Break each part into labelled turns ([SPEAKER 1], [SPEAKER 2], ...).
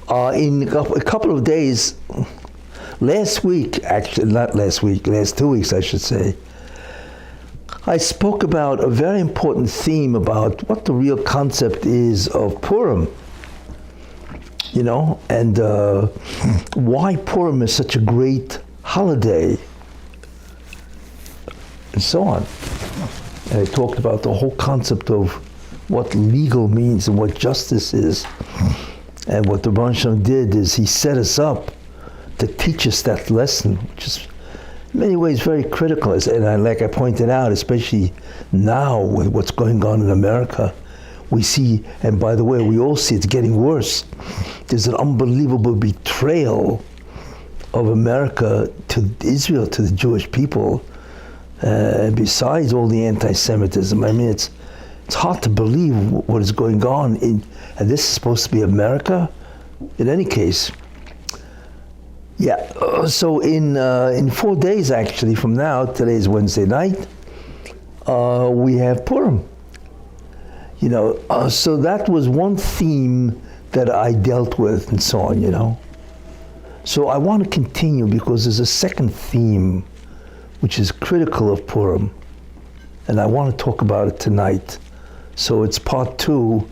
[SPEAKER 1] In a couple of days, last 2 weeks I should say, I spoke about a very important theme about what the real concept is of Purim, and why Purim is such a great holiday, and so on. And I talked about the whole concept of what legal means and what justice is. And what the Rebbe Shalom did is he set us up to teach us that lesson, which is in many ways very critical. And like I pointed out, especially now with what's going on in America, we see, and by the way, we all see it's getting worse. There's an unbelievable betrayal of America to Israel, to the Jewish people, besides all the anti-Semitism. I mean, it's hard to believe what is going on and this is supposed to be America. In any case, so in 4 days actually from now, today is Wednesday night, we have Purim. So that was one theme that I dealt with and so on, So I want to continue because there's a second theme which is critical of Purim, and I want to talk about it tonight. So it's part 2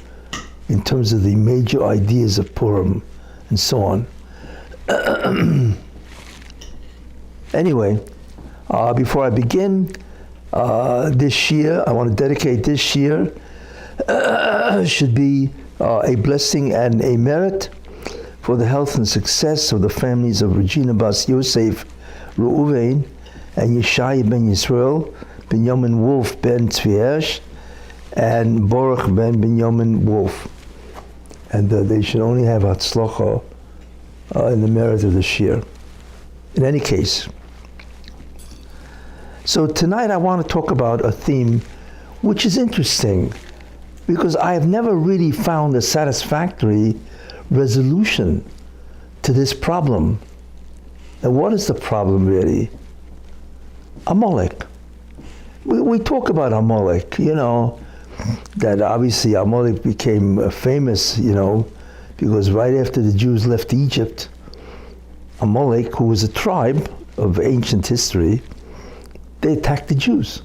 [SPEAKER 1] in terms of the major ideas of Purim and so on. Anyway, before I begin, this year, I want to dedicate this year, should be a blessing and a merit for the health and success of the families of Regina Bas Yosef Reuven and Yeshaya ben Yisrael, Benjamin Wolf ben Tzviesh, and Baruch ben Benjamin Wolf. And they should only have Hatzlacha in the merit of this year. In any case, so tonight I want to talk about a theme which is interesting because I have never really found a satisfactory resolution to this problem. And what is the problem really? Amalek. We talk about Amalek, that obviously Amalek became famous, because right after the Jews left Egypt, Amalek, who was a tribe of ancient history, they attacked the Jews.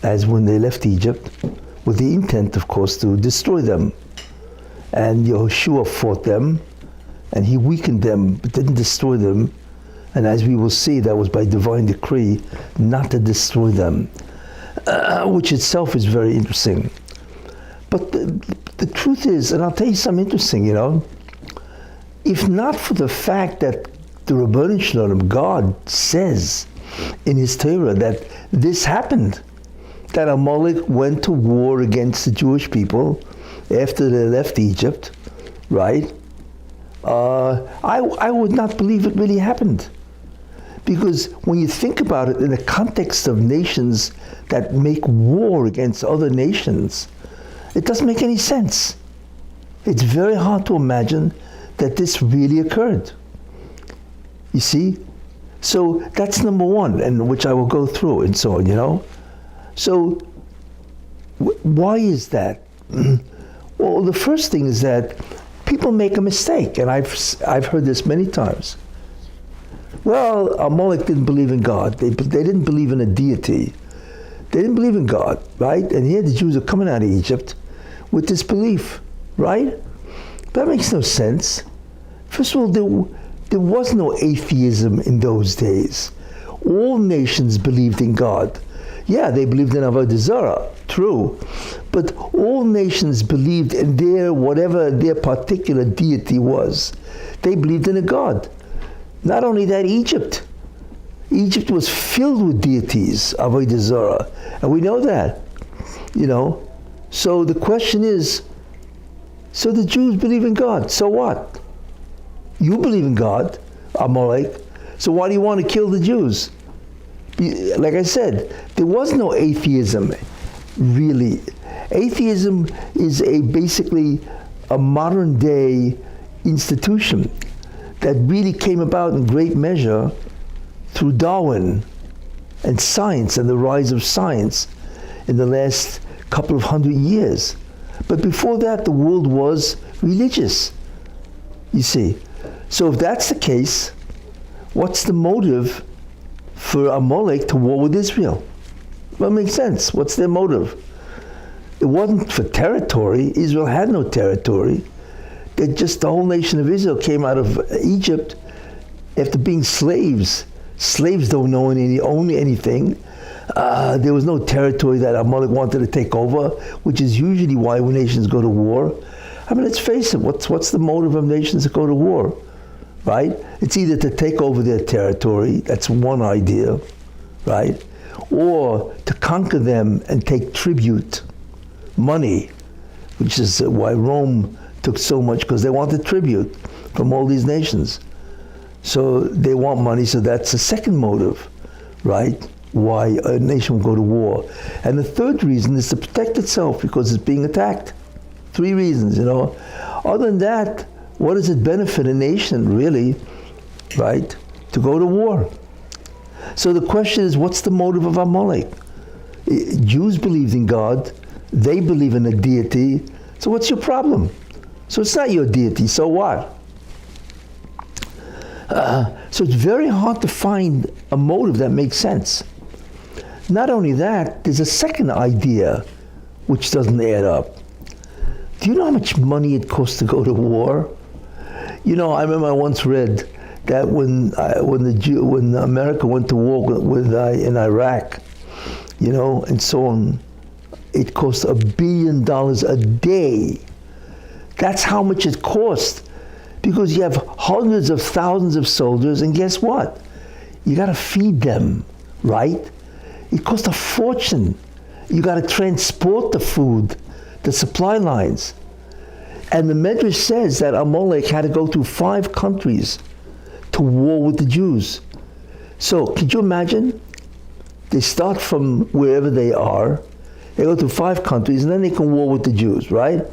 [SPEAKER 1] As when they left Egypt, with the intent, of course, to destroy them. And Yehoshua fought them, and he weakened them, but didn't destroy them. And as we will see, that was by divine decree, not to destroy them, which itself is very interesting. But the truth is, and I'll tell you something interesting, if not for the fact that the Rebbeinu Shalom, God says in His Torah that this happened, that Amalek went to war against the Jewish people after they left Egypt, right? I would not believe it really happened. Because when you think about it in the context of nations that make war against other nations, it doesn't make any sense. It's very hard to imagine that this really occurred. You see? So that's number one, and which I will go through and so on, So why is that? Well, the first thing is that people make a mistake, and I've heard this many times. Well, Amalek didn't believe in God. They didn't believe in a deity. They didn't believe in God, right? And here the Jews are coming out of Egypt with this belief, right? That makes no sense. First of all, there was no atheism in those days. All nations believed in God. Yeah, they believed in Avodah Zarah, true. But all nations believed in whatever their particular deity was. They believed in a God. Not only that, Egypt was filled with deities, Avodah Zarah, and we know that, So the question is, so the Jews believe in God, so what? You believe in God, Amalek, so why do you want to kill the Jews? Like I said, there was no atheism, really. Atheism is basically a modern day institution that really came about in great measure through Darwin and science and the rise of science in the last couple of 100 years. But before that, the world was religious. You see. So if that's the case, what's the motive for Amalek to war with Israel? Well, it makes sense. What's their motive? It wasn't for territory. Israel had no territory. The whole nation of Israel came out of Egypt after being slaves. Slaves don't own anything. There was no territory that Amalek wanted to take over, which is usually why when nations go to war. I mean, let's face it, what's the motive of nations that go to war, right? It's either to take over their territory, that's one idea, right? Or to conquer them and take tribute, money, which is why Rome took so much, because they wanted tribute from all these nations. So they want money, so that's the second motive, right? Why a nation will go to war. And the third reason is to protect itself because it's being attacked. 3 reasons, Other than that, what does it benefit a nation, really, right, to go to war? So the question is, what's the motive of Amalek? Jews believe in God. They believe in a deity. So what's your problem? So it's not your deity, so what? So it's very hard to find a motive that makes sense. Not only that, there's a second idea which doesn't add up. Do you know how much money it costs to go to war? I remember I once read that when America went to war in Iraq, and so on, it cost $1 billion a day. That's how much it cost, because you have hundreds of thousands of soldiers, and guess what? You got to feed them, right? It costs a fortune. You got to transport the food, the supply lines. And the Medrash says that Amalek had to go through 5 countries to war with the Jews. So could you imagine? They start from wherever they are, they go through 5 countries, and then they can war with the Jews, right?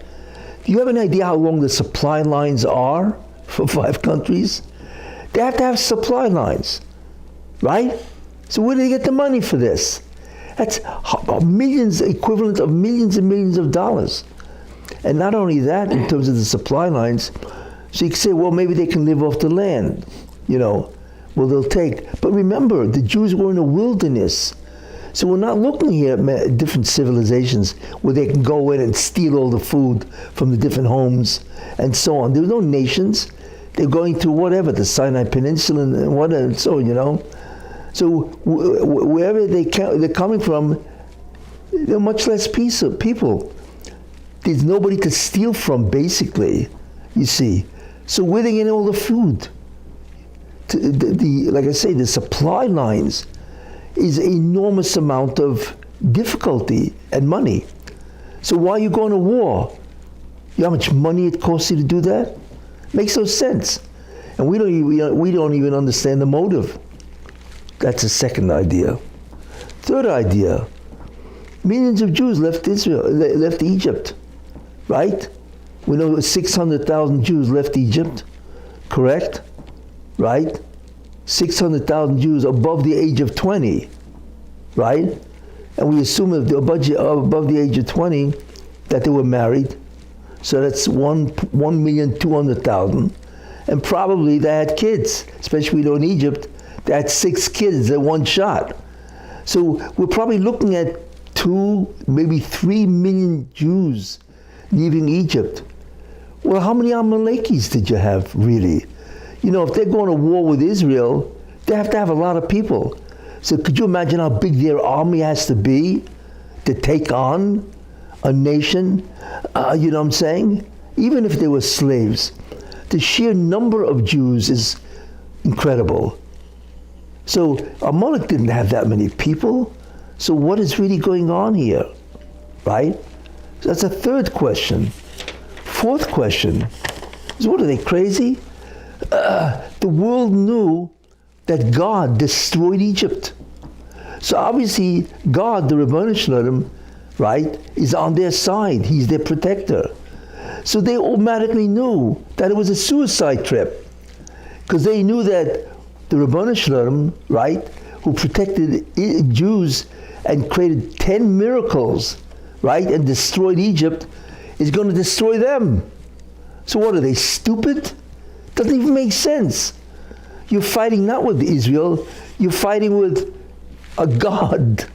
[SPEAKER 1] Do you have an idea how long the supply lines are for 5 countries? They have to have supply lines, right? So where do they get the money for this? That's millions, equivalent of millions and millions of dollars. And not only that, in terms of the supply lines, so you can say, well, maybe they can live off the land, well, they'll take. But remember, the Jews were in a wilderness. So we're not looking here at different civilizations where they can go in and steal all the food from the different homes and so on. There were no nations. They're going through whatever, the Sinai Peninsula and whatever, and so on, So wherever they're coming from, there are much less people. There's nobody to steal from, basically, you see. So where are they getting all the food? Like I say, the supply lines is an enormous amount of difficulty and money. So why are you going to war? You know how much money it costs you to do that? Makes no sense. And we don't even understand the motive. That's the second idea. Third idea, millions of Jews left Egypt, right? We know 600,000 Jews left Egypt, correct? Right? 600,000 Jews above the age of 20, right? And we assume that above the age of 20 that they were married. So that's 1,200,000. And probably they had kids, especially in Egypt. They had 6 kids at one shot. So we're probably looking at 2, maybe 3 million Jews leaving Egypt. Well, how many Amalekis did you have, really? If they're going to war with Israel, they have to have a lot of people. So could you imagine how big their army has to be to take on a nation? You know what I'm saying? Even if they were slaves, the sheer number of Jews is incredible. So Amalek didn't have that many people. So what is really going on here, right? So that's a third question. Fourth question is, what are they, crazy? The world knew that God destroyed Egypt. So obviously God, the Ribono Shel Olam, right, is on their side. He's their protector. So they automatically knew that it was a suicide trip, because they knew that the Ribono Shel Olam, right, who protected Jews and created 10 miracles, right, and destroyed Egypt, is going to destroy them. So what are they, stupid? Doesn't even make sense. You're fighting not with Israel, you're fighting with a God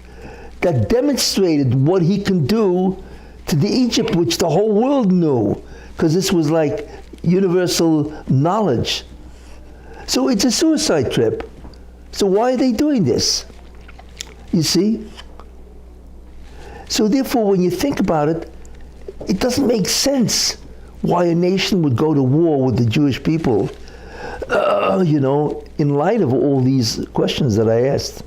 [SPEAKER 1] that demonstrated what he can do to the Egypt, which the whole world knew, because this was like universal knowledge. So it's a suicide trip. So why are they doing this? You see? So therefore, when you think about it, it doesn't make sense why a nation would go to war with the Jewish people, in light of all these questions that I asked.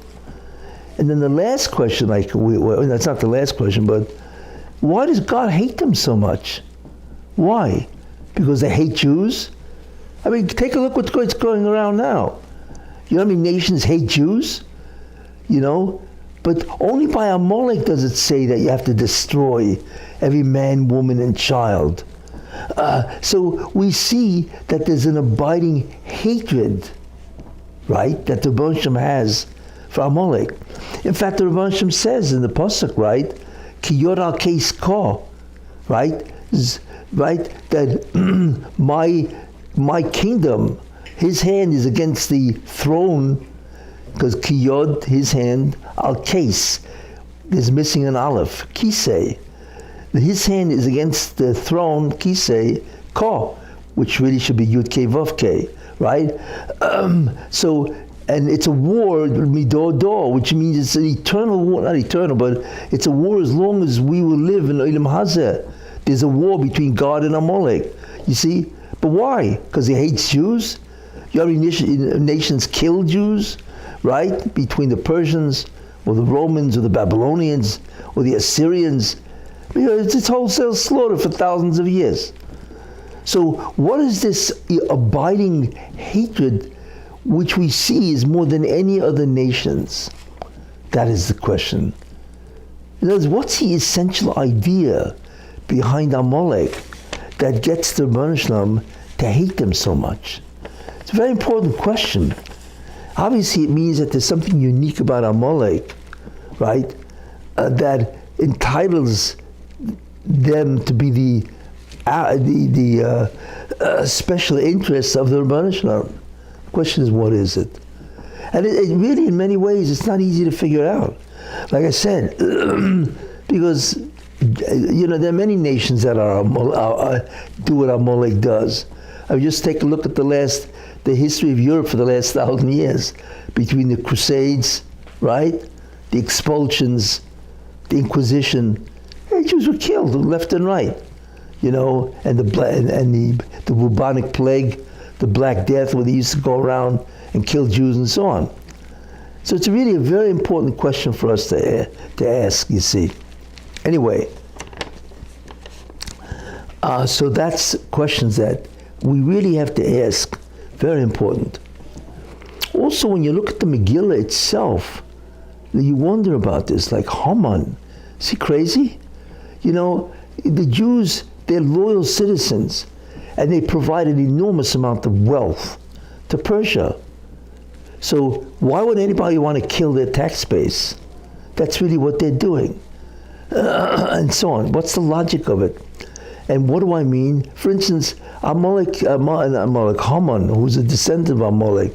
[SPEAKER 1] And then the last question, that's not the last question, but why does God hate them so much? Why? Because they hate Jews? I mean, take a look what's going around now. You know how many nations hate Jews? But only by Amalek does it say that you have to destroy every man, woman, and child. So we see that there's an abiding hatred, right, that the Rebbe Shem has for Amalek. In fact, the Rebbe Shem says in the Pasuk, right, Ki yor al keis ko, right, that my kingdom, his hand is against the throne, because ki yod, his hand, al keis, is missing an aleph, kisei. His hand is against the throne, kisei, ko, which really should be yud ke vav ke, right? And it's a war, midor, which means it's an eternal war, not eternal, but it's a war as long as we will live in Olam Hazeh. There's a war between God and Amalek, you see? But why? Because he hates Jews? You know how many nations kill Jews, right? Between the Persians, or the Romans, or the Babylonians, or the Assyrians. It's wholesale slaughter for thousands of years. So what is this abiding hatred which we see is more than any other nations? That is the question. In other words, what's the essential idea behind Amalek that gets the Rebbe Shem to hate them so much? It's a very important question. Obviously, it means that there's something unique about Amalek, right, that entitles them to be the special interests of the Rebbe Shem. The question is, what is it? And it really, in many ways, it's not easy to figure out. Like I said, because there are many nations that do what Amalek does. I mean, just take a look at the history of Europe for the last 1,000 years, between the Crusades, right, the expulsions, the Inquisition. Jews were killed left and right, and the bubonic plague, the Black Death, where they used to go around and kill Jews and so on. So it's really a very important question for us to ask, you see. Anyway, so that's questions that we really have to ask. Very important. Also, when you look at the Megillah itself, you wonder about this, like Haman. Is he crazy? The Jews, they're loyal citizens, and they provide an enormous amount of wealth to Persia. So why would anybody want to kill their tax base? That's really what they're doing. And so on. What's the logic of it? And what do I mean? For instance, Haman, who's a descendant of Amalek,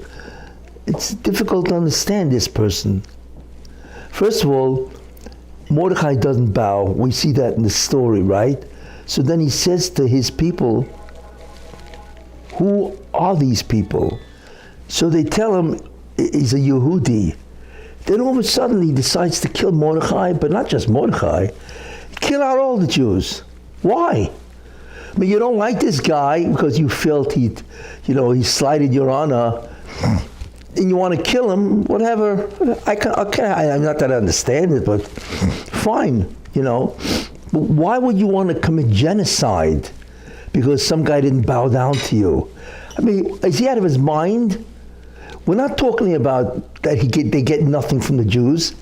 [SPEAKER 1] it's difficult to understand this person. First of all, Mordechai doesn't bow. We see that in the story, right? So then he says to his people, who are these people? So they tell him he's a Yehudi. Then all of a sudden he decides to kill Mordechai, but not just Mordechai, kill out all the Jews. Why? I mean, you don't like this guy because you felt he slighted your honor, and you want to kill him, whatever. I'm not that I understand it, but fine, But why would you want to commit genocide because some guy didn't bow down to you? I mean, is he out of his mind? We're not talking about that they get nothing from the Jews.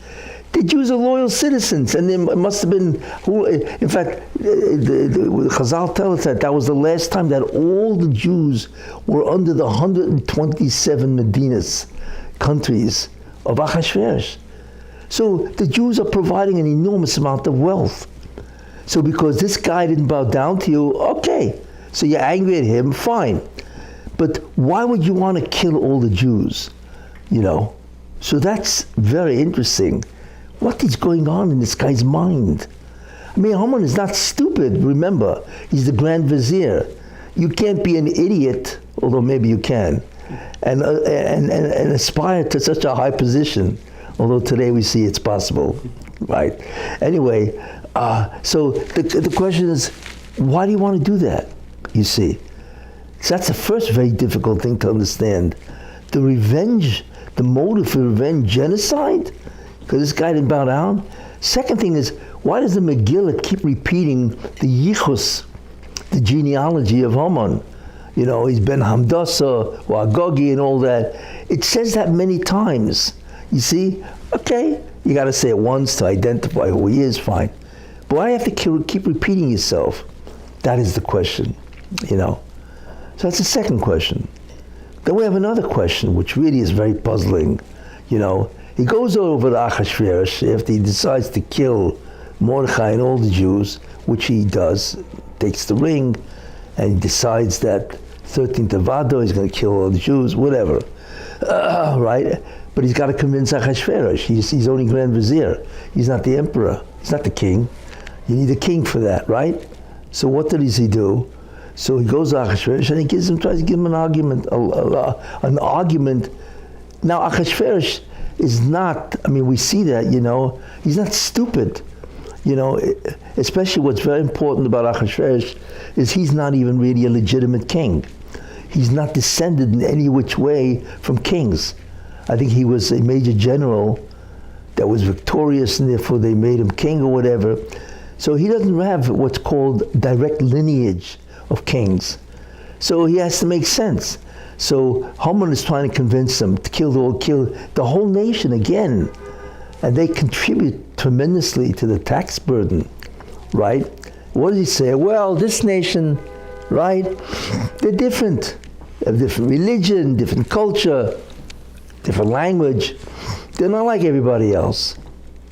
[SPEAKER 1] The Jews are loyal citizens, and there must have been, in fact, the Chazal tell us that was the last time that all the Jews were under the 127 Medinas, countries of Achashverosh. So the Jews are providing an enormous amount of wealth. So because this guy didn't bow down to you, okay, so you're angry at him, fine. But why would you want to kill all the Jews? You know? So that's very interesting. What is going on in this guy's mind? I mean, Haman is not stupid, remember. He's the Grand Vizier. You can't be an idiot, although maybe you can, and aspire to such a high position, although today we see it's possible, right? Anyway, so the question is, why do you want to do that, you see? So that's the first very difficult thing to understand. The revenge, the motive for revenge, genocide, because this guy didn't bow down. Second thing is, why does the Megillah keep repeating the yichus, the genealogy of Haman? You know, he's Ben Hamdasa, or Agogi, and all that. It says that many times. You see? Okay, you got to say it once to identify who he is, fine. But why do you have to keep repeating yourself? That is the question, you know. So that's the second question. Then we have another question, which really is very puzzling. You know, he goes over to Achashverosh after he decides to kill Mordechai and all the Jews, which he does, takes the ring, and he decides that 13th of Adar, he's going to kill all the Jews, whatever, right? But he's got to convince Achashverosh. He's only Grand Vizier. He's not the emperor. He's not the king. You need a king for that, right? So what does he do? So he goes to Achashverosh and he tries to give him an argument. An argument. Now Achashverosh is not, I mean, we see that, you know, he's not stupid. You know, especially what's very important about Achashverosh is he's not even really a legitimate king. He's not descended in any which way from kings. I think he was a major general that was victorious, and therefore they made him king or whatever. So he doesn't have what's called direct lineage of kings. So he has to make sense. So Haman is trying to convince them to kill the whole nation again. And they contribute tremendously to the tax burden, right? What does he say? Well, this nation, right, they're different. They have different religion, different culture, different language. They're not like everybody else.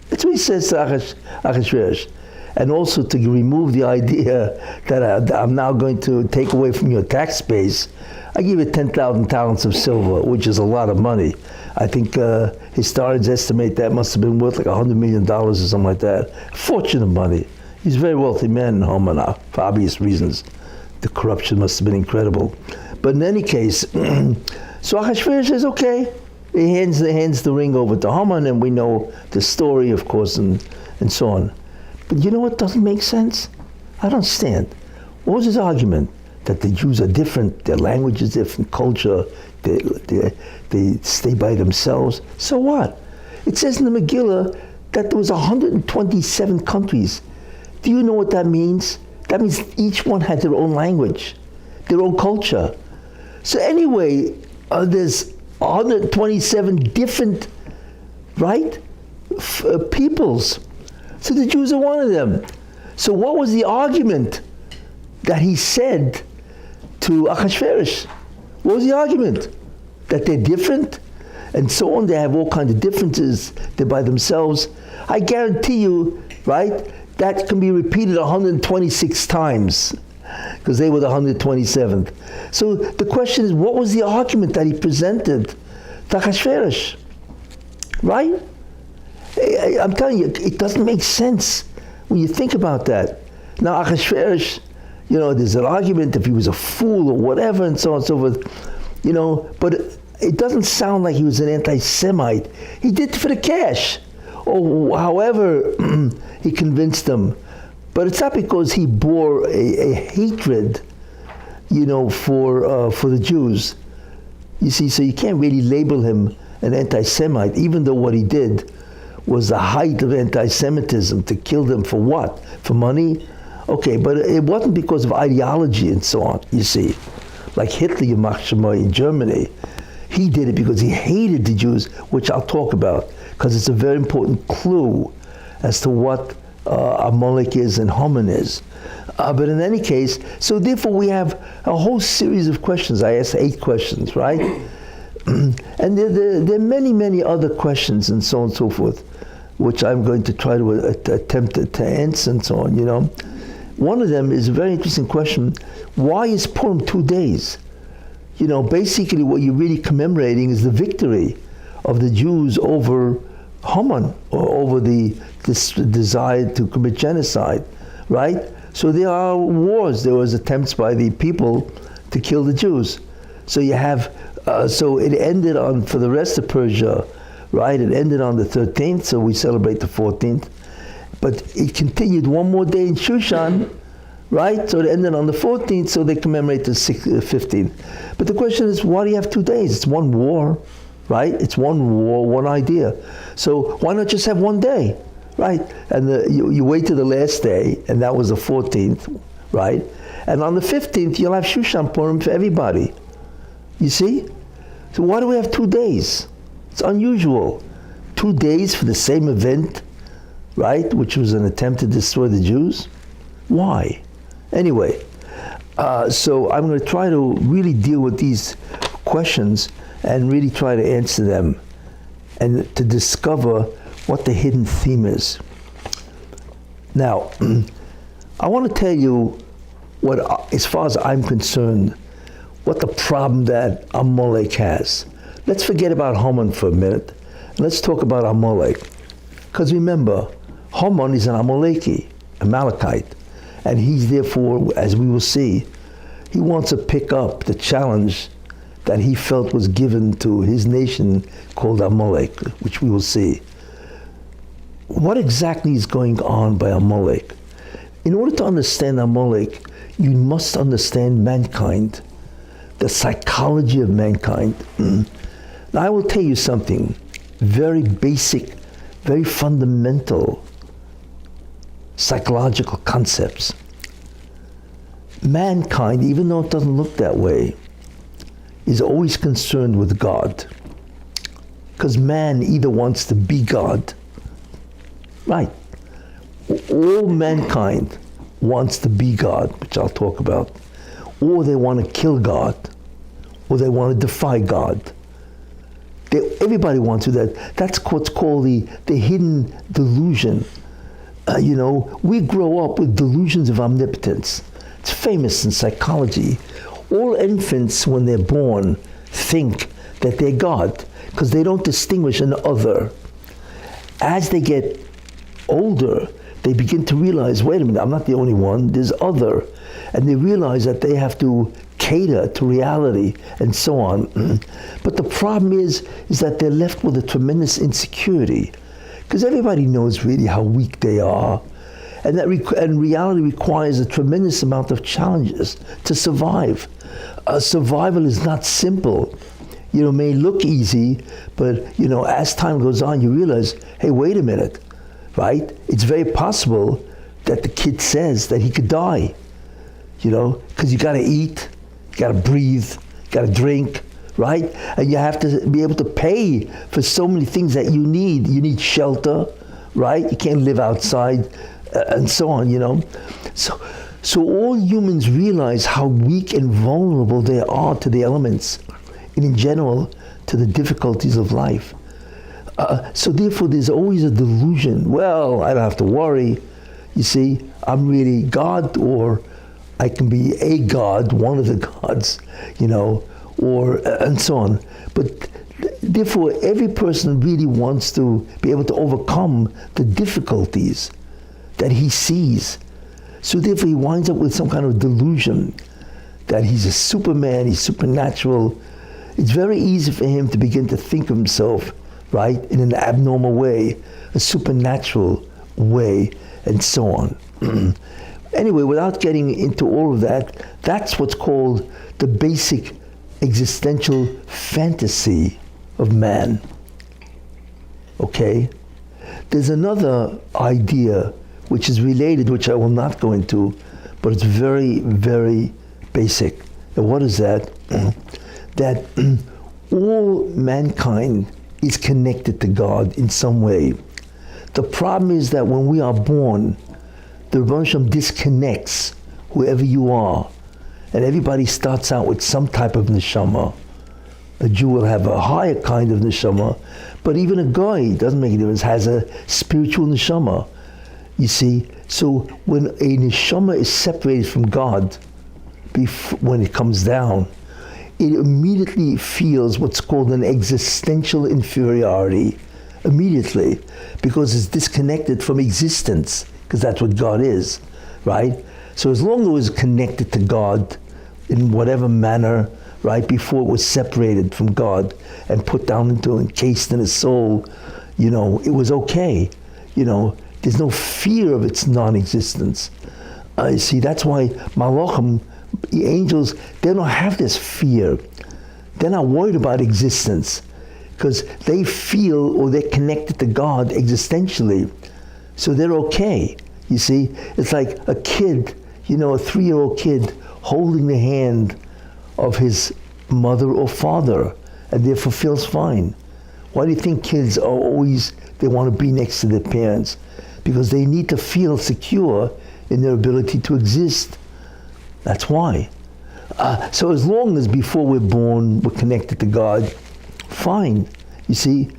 [SPEAKER 1] That's what he says to Achashverosh. And also to remove the idea that I'm now going to take away from your tax base, I give you 10,000 talents of silver, which is a lot of money. I think historians estimate that must have been worth like $100 million or something like that. A fortune of money. He's a very wealthy man in Haman now, for obvious reasons. The corruption must have been incredible. But in any case, so Achashverosh says, okay. He hands the ring over to Haman, and we know the story, of course, and so on. But you know what doesn't make sense? I don't understand. What was his argument? That the Jews are different, their language is different, culture, they stay by themselves. So what? It says in the Megillah that there was 127 countries. Do you know what that means? That means each one had their own language, their own culture. So anyway, there's 127 different, right, peoples. So the Jews are one of them. So what was the argument that he said to Achashverosh? What was the argument? That they're different and so on. They have all kinds of differences. They're by themselves. I guarantee you, right, that can be repeated 126 times because they were the 127th. So the question is, what was the argument that he presented to Achashverosh? Right? I'm telling you, it doesn't make sense when you think about that. Now Achashverosh, you know, there's an argument if he was a fool or whatever and so on and so forth, you know, but it doesn't sound like he was an anti-Semite. He did it for the cash, or however he convinced them. But it's not because he bore a hatred, you know, for the Jews. You see, so you can't really label him an anti-Semite, even though what he did was the height of anti-Semitism, to kill them for what? For money? Okay, but it wasn't because of ideology and so on, you see. Like Hitler, in Germany, he did it because he hated the Jews, which I'll talk about, because it's a very important clue as to what Amalek is and Haman is. But in any case, so therefore we have a whole series of questions. I asked 8 questions, right? And there are many, many other questions and so on and so forth, which I'm going to try to attempt to answer and so on, you know. One of them is a very interesting question. Why is Purim 2 days? basically what you're really commemorating is the victory of the Jews over Haman, or over this desire to commit genocide, right? So there are wars. There was attempts by the people to kill the Jews. So you have, so it ended on, for the rest of Persia, right? It ended on the 13th, so we celebrate the 14th. But it continued one more day in Shushan, right? So it ended on the 14th, so they commemorate the 15th. But the question is, why do you have 2 days? It's one war, right? It's one war, one idea. So why not just have one day, right? And you wait till the last day, and that was the 14th, right? And on the 15th, you'll have Shushan Purim for everybody. You see? So why do we have 2 days? It's unusual. 2 days for the same event, right? Which was an attempt to destroy the Jews. Why? Anyway, so I'm going to try to really deal with these questions and really try to answer them and to discover what the hidden theme is. Now, I want to tell you what, as far as I'm concerned, what the problem that Amalek has. Let's forget about Haman for a minute. Let's talk about Amalek. Because remember, Haman is an Amalekite. And he's therefore, as we will see, he wants to pick up the challenge that he felt was given to his nation called Amalek, which we will see. What exactly is going on by Amalek? In order to understand Amalek, you must understand mankind, the psychology of mankind. Now I will tell you something very basic, very fundamental psychological concepts. Mankind, even though it doesn't look that way, is always concerned with God. Because man either wants to be God, right? All mankind wants to be God, which I'll talk about, or they want to kill God, or they want to defy God. Everybody wants to do that. That's what's called the hidden delusion. We grow up with delusions of omnipotence. It's famous in psychology. All infants, when they're born, think that they're God, because they don't distinguish an other. As they get older, they begin to realize, wait a minute, I'm not the only one, there's other. And they realize that they have to cater to reality and so on. But the problem is that they're left with a tremendous insecurity, because everybody knows really how weak they are. And and reality requires a tremendous amount of challenges to survive. Survival is not simple. It may look easy, but as time goes on, you realize, hey, wait a minute, right? It's very possible that the kid says that he could die, because you got to eat, you got to breathe, you got to drink, right? And you have to be able to pay for so many things that you need. You need shelter, right? You can't live outside, and so on, So all humans realize how weak and vulnerable they are to the elements, and in general, to the difficulties of life. So therefore, there's always a delusion. Well, I don't have to worry. You see, I'm really God, or I can be a God, one of the gods, or and so on. But therefore, every person really wants to be able to overcome the difficulties that he sees. So therefore, he winds up with some kind of delusion that he's a Superman, he's supernatural. It's very easy for him to begin to think of himself, right, in an abnormal way, a supernatural way, and so on. Anyway, without getting into all of that, that's what's called the basic existential fantasy of man. Okay? There's another idea which is related, which I will not go into, but it's very, very basic. And what is that? That all mankind is connected to God in some way. The problem is that when we are born, the Rebbeinu Shalom disconnects whoever you are, and everybody starts out with some type of neshama. A Jew will have a higher kind of neshama, but even a guy, doesn't make a difference, has a spiritual neshama. You see, so when a neshama is separated from God, when it comes down, it immediately feels what's called an existential inferiority, immediately, because it's disconnected from existence, because that's what God is, right? So as long as it was connected to God in whatever manner, right, before it was separated from God and put down into, encased in his soul, it was okay. There's no fear of its non-existence. You see, that's why Malachim, the angels, they don't have this fear. They're not worried about existence because they feel or they're connected to God existentially. So they're okay. You see, it's like a kid, a 3-year-old kid holding the hand of his mother or father and therefore feels fine. Why do you think kids are always, they want to be next to their parents? Because they need to feel secure in their ability to exist. That's why. So as long as before we're born, we're connected to God, fine, you see.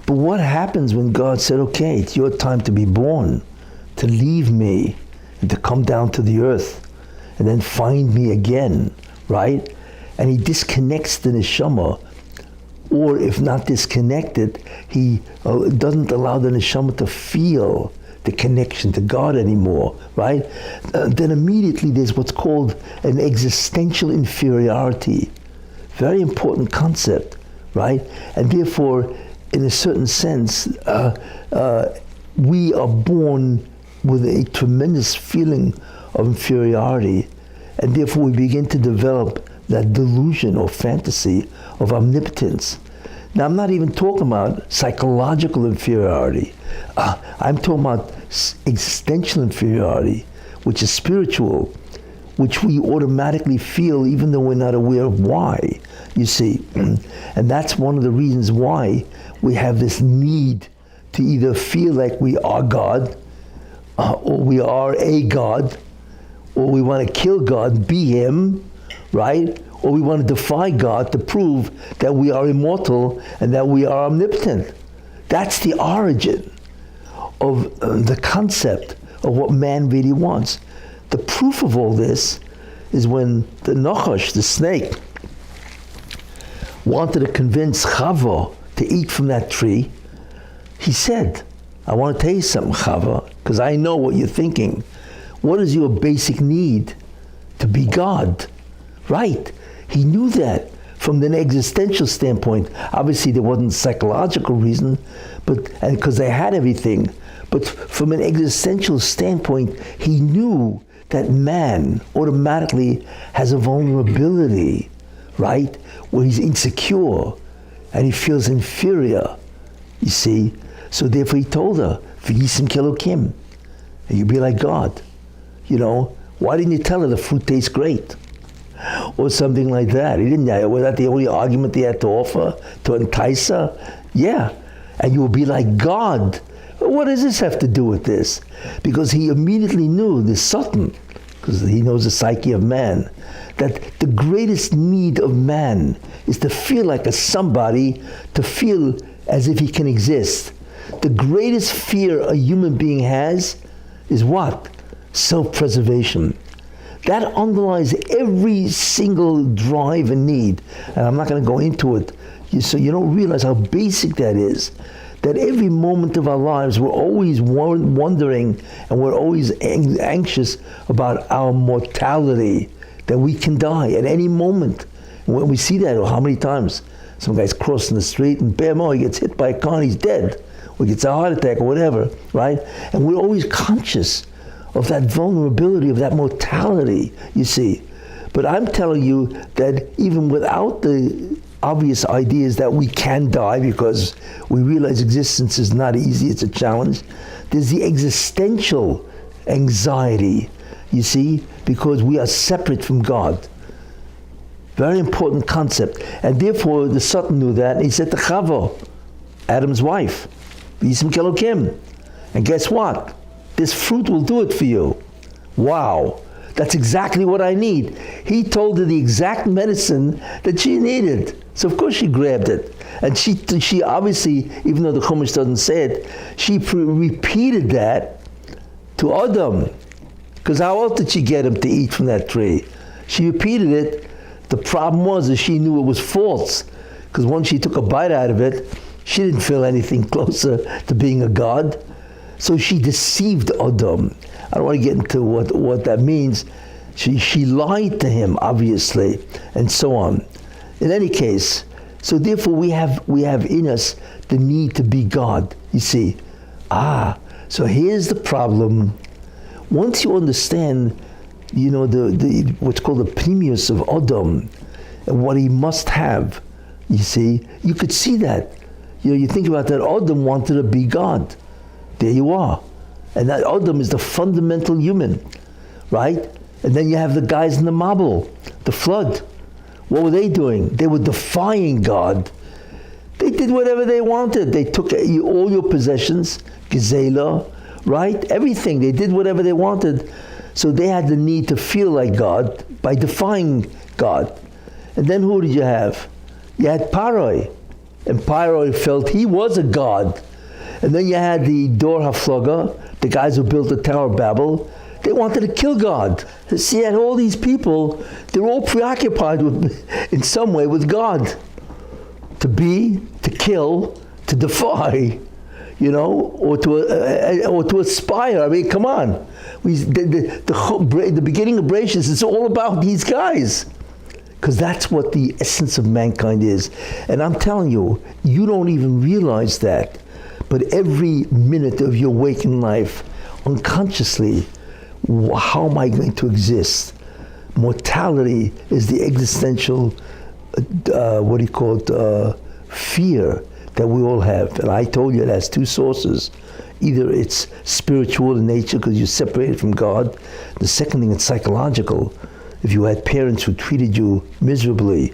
[SPEAKER 1] But what happens when God said, okay, it's your time to be born, to leave me, and to come down to the earth, and then find me again, right? And he disconnects the neshama, or if not disconnected, he doesn't allow the neshama to feel the connection to God anymore, right? Then immediately there's what's called an existential inferiority. Very important concept, right? And therefore, in a certain sense, we are born with a tremendous feeling of inferiority, and therefore we begin to develop that delusion or fantasy of omnipotence. Now, I'm not even talking about psychological inferiority. I'm talking about existential inferiority, which is spiritual, which we automatically feel even though we're not aware of why, you see. And that's one of the reasons why we have this need to either feel like we are God, or we are a God, or we want to kill God, be him, right? Or we want to defy God to prove that we are immortal and that we are omnipotent. That's the origin of the concept of what man really wants. The proof of all this is when the Nachash, the snake, wanted to convince Chava to eat from that tree. He said, I want to tell you something, Chava, because I know what you're thinking. What is your basic need? To be God, right? He knew that from an existential standpoint. Obviously, there wasn't a psychological reason, and because they had everything. But from an existential standpoint, he knew that man automatically has a vulnerability, right? Where he's insecure and he feels inferior, you see. So therefore he told her, V'yisim kelokim, and you'll be like God. Why didn't you tell her the fruit tastes great? Or something like that. He didn't. Was that the only argument he had to offer to entice her? Yeah. And you will be like God. What does this have to do with this? Because he immediately knew, the Satan, because he knows the psyche of man, that the greatest need of man is to feel like a somebody, to feel as if he can exist. The greatest fear a human being has is what? Self-preservation. That underlies every single drive and need. And I'm not going to go into it, so you don't realize how basic that is. That every moment of our lives, we're always wondering and we're always anxious about our mortality, that we can die at any moment. And when we see that, how many times? Some guy's crossing the street and bam, he gets hit by a car and he's dead. Or gets a heart attack or whatever, right? And we're always conscious of that vulnerability, of that mortality, you see. But I'm telling you that even without the obvious ideas that we can die, because we realize existence is not easy, it's a challenge, there's the existential anxiety, you see, because we are separate from God. Very important concept. And therefore the Satan knew that, and he said to Chava, Adam's wife, V'yisim kelokim, and guess what? This fruit will do it for you. Wow, that's exactly what I need. He told her the exact medicine that she needed. So of course she grabbed it. And she obviously, even though the Chumash doesn't say it, she repeated that to Adam. Because how else did she get him to eat from that tree? She repeated it The problem was that she knew it was false, because once she took a bite out of it, she didn't feel anything closer to being a god. So she deceived Adam. I don't want to get into what that means. She lied to him, obviously, and so on. In any case, so therefore we have in us the need to be God. You see, so here's the problem. Once you understand, the what's called the pnimius of Adam and what he must have, you see, you could see that. You think about that. Adam wanted to be God. There you are, and that Adam is the fundamental human, right? And then you have the guys in the Mabul, the flood. What were they doing? They were defying God. They did whatever they wanted. They took all your possessions, Gizela, right? Everything. They did whatever they wanted. So they had the need to feel like God by defying God. And then who did you have? You had Paroi. And Paroi felt he was a god. And then you had the Dor HaFlaga, the guys who built the Tower of Babel. They wanted to kill God. See, you had all these people, they're all preoccupied in some way with God. To be, to kill, to defy, or to aspire. I mean, come on. The beginning of Bereshit is all about these guys. Because that's what the essence of mankind is. And I'm telling you, you don't even realize that. But every minute of your waking life, unconsciously, how am I going to exist? Mortality is the existential, fear that we all have. And I told you it has two sources. Either it's spiritual in nature because you're separated from God. The second thing, it's psychological. If you had parents who treated you miserably,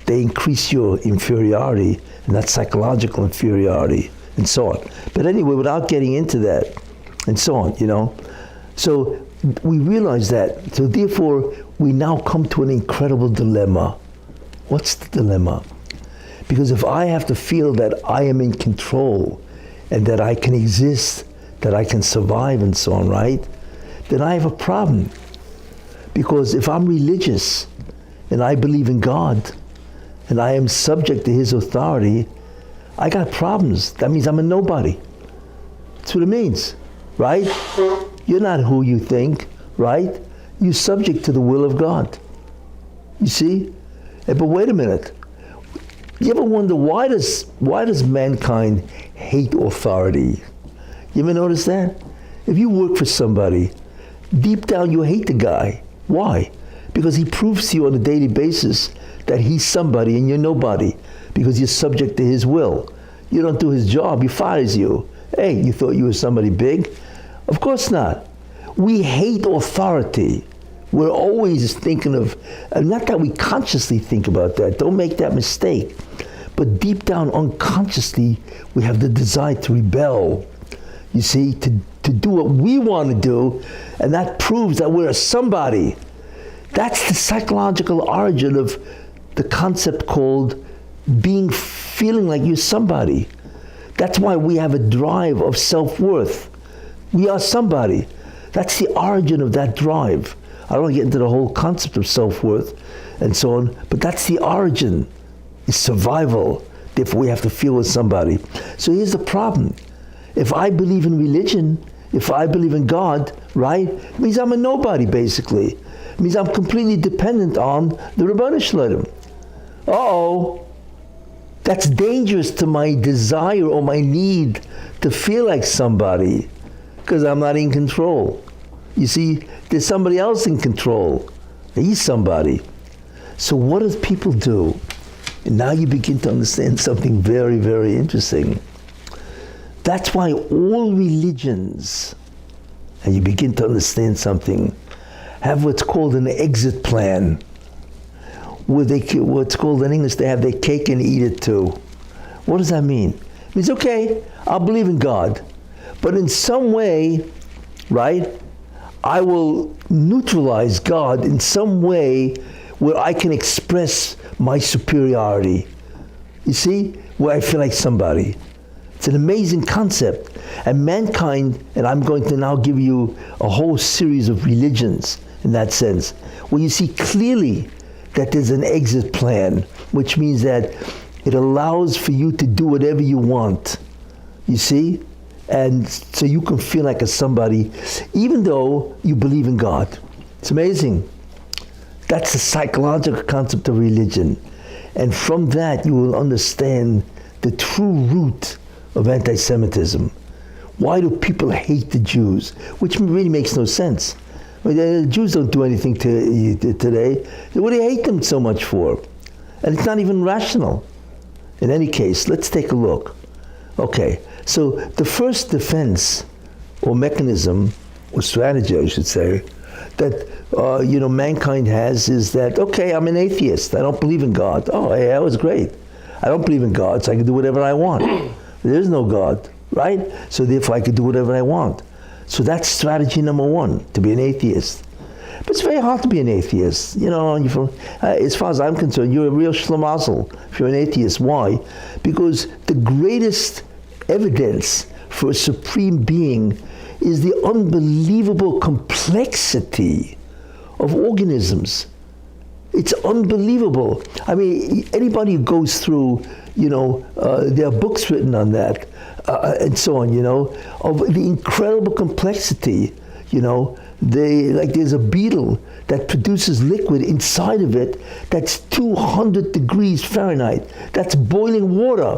[SPEAKER 1] they increase your inferiority, and that's psychological inferiority, and so on. But anyway, without getting into that, and so on, So we realize that. So therefore, we now come to an incredible dilemma. What's the dilemma? Because if I have to feel that I am in control, and that I can exist, that I can survive, and so on, right? Then I have a problem. Because if I'm religious, and I believe in God, and I am subject to His authority, I got problems. That means I'm a nobody. That's what it means, right? You're not who you think, right? You're subject to the will of God. You see? But wait a minute. You ever wonder why does mankind hate authority? You ever notice that? If you work for somebody, deep down you hate the guy. Why? Because he proves to you on a daily basis that he's somebody and you're nobody, because you're subject to his will. You don't do his job, he fires you. Hey, you thought you were somebody big? Of course not. We hate authority. We're always thinking of, not that we consciously think about that, don't make that mistake, but deep down unconsciously, we have the desire to rebel, you see, to do what we want to do, and that proves that we're a somebody. That's the psychological origin of the concept called feeling like you're somebody. That's why we have a drive of self-worth. We are somebody. That's the origin of that drive. I don't want to get into the whole concept of self-worth and so on, but that's the origin. It's survival. Therefore, we have to feel with somebody. So here's the problem. If I believe in religion, if I believe in God, right, it means I'm a nobody, basically. It means I'm completely dependent on the Rebbeinu Shalom. Uh-oh. That's dangerous to my desire or my need to feel like somebody, because I'm not in control. You see, there's somebody else in control. He's somebody. So what do people do? And now you begin to understand something very, very interesting. That's why all religions, and you begin to understand something, have what's called an exit plan. What's called in English, they have their cake and eat it too. What does that mean? It means, okay, I'll believe in God, but in some way, right, I will neutralize God in some way where I can express my superiority. You see, where I feel like somebody. It's an amazing concept. And mankind, and I'm going to now give you a whole series of religions in that sense, where you see clearly that there's an exit plan, which means that it allows for you to do whatever you want, you see? And so you can feel like a somebody, even though you believe in God. It's amazing. That's the psychological concept of religion. And from that, you will understand the true root of anti-Semitism. Why do people hate the Jews? Which really makes no sense. I mean, the Jews don't do anything today. What do you hate them so much for? And it's not even rational. In any case, let's take a look. Okay, so the first defense or mechanism, or strategy I should say, that mankind has is that, okay, I'm an atheist. I don't believe in God. Oh, hey, that was great. I don't believe in God, so I can do whatever I want. There is no God, right? So therefore I can do whatever I want. So that's strategy number one, to be an atheist. But it's very hard to be an atheist. As far as I'm concerned, you're a real schlemazel if you're an atheist. Why? Because the greatest evidence for a supreme being is the unbelievable complexity of organisms. It's unbelievable. I mean, anybody who goes through, there are books written on that, and so on, of the incredible complexity, there's a beetle that produces liquid inside of it that's 200 degrees Fahrenheit. That's boiling water.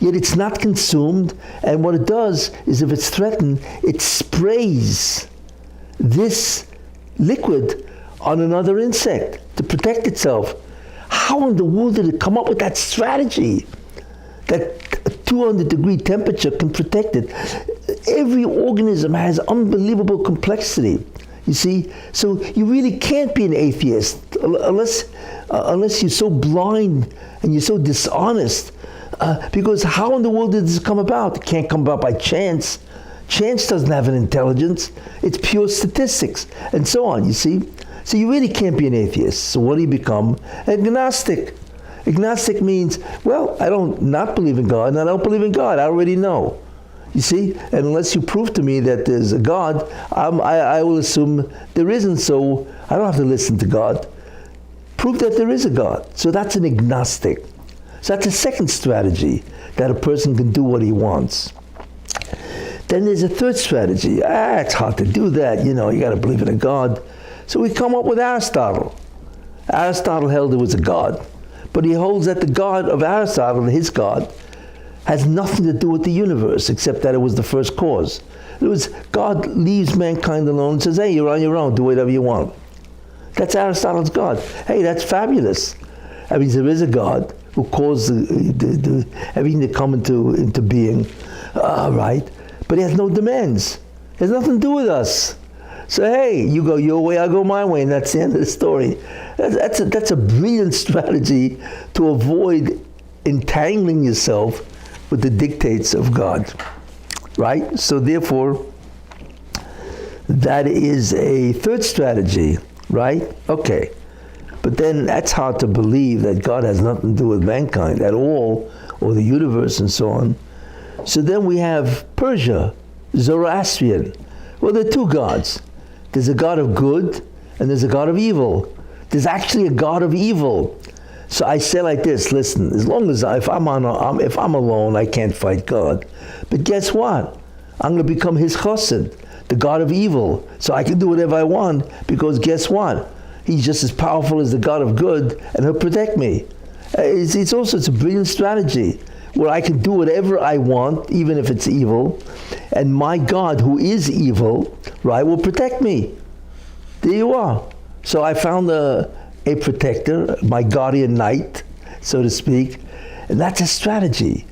[SPEAKER 1] Yet it's not consumed, and what it does is if it's threatened, it sprays this liquid on another insect to protect itself. How in the world did it come up with that strategy? That 200 degree temperature can protect it. Every organism has unbelievable complexity, you see? So you really can't be an atheist unless you're so blind and you're so dishonest. Because how in the world did this come about? It can't come about by chance. Chance doesn't have an intelligence. It's pure statistics, and so on, you see? So you really can't be an atheist. So what do you become? Agnostic. Agnostic means, well, I don't not believe in God, and I don't believe in God. I already know. You see? And unless you prove to me that there's a God, I will assume there isn't, so I don't have to listen to God. Prove that there is a God. So that's an agnostic. So that's a second strategy, that a person can do what he wants. Then there's a third strategy. It's hard to do that, you got to believe in a God. So we come up with Aristotle. Aristotle held there was a God, but he holds that the God of Aristotle, his God, has nothing to do with the universe except that it was the first cause. It was God leaves mankind alone and says, hey, you're on your own, do whatever you want. That's Aristotle's God. Hey, that's fabulous. That means there is a God who caused everything to come into being, right? But he has no demands. It has nothing to do with us. So hey, you go your way, I go my way, and that's the end of the story. That's a brilliant strategy to avoid entangling yourself with the dictates of God, right? So therefore, that is a third strategy, right? Okay. But then that's hard to believe that God has nothing to do with mankind at all, or the universe and so on. So then we have Persia, Zoroastrian. Well, there are two gods. There's a God of good and there's a God of evil. There's actually a God of evil. So I say like this, listen, as long as if I'm alone, I can't fight God. But guess what? I'm going to become his chassid, the God of evil. So I can do whatever I want, because guess what? He's just as powerful as the God of good, and he'll protect me. It's a brilliant strategy where I can do whatever I want, even if it's evil, and my God, who is evil, right, will protect me. There you are. So I found a protector, my guardian knight, so to speak, and that's a strategy.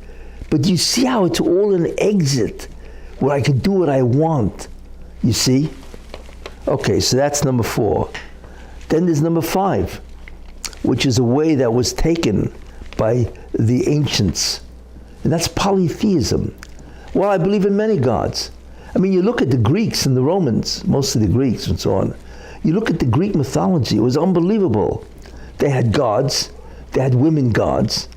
[SPEAKER 1] But you see how it's all an exit, where I can do what I want, you see? Okay, so that's number 4. Then there's number 5, which is a way that was taken by the ancients, and that's polytheism. Well, I believe in many gods. I mean, you look at the Greeks and the Romans, mostly the Greeks and so on. You look at the Greek mythology, it was unbelievable. They had gods, they had women gods,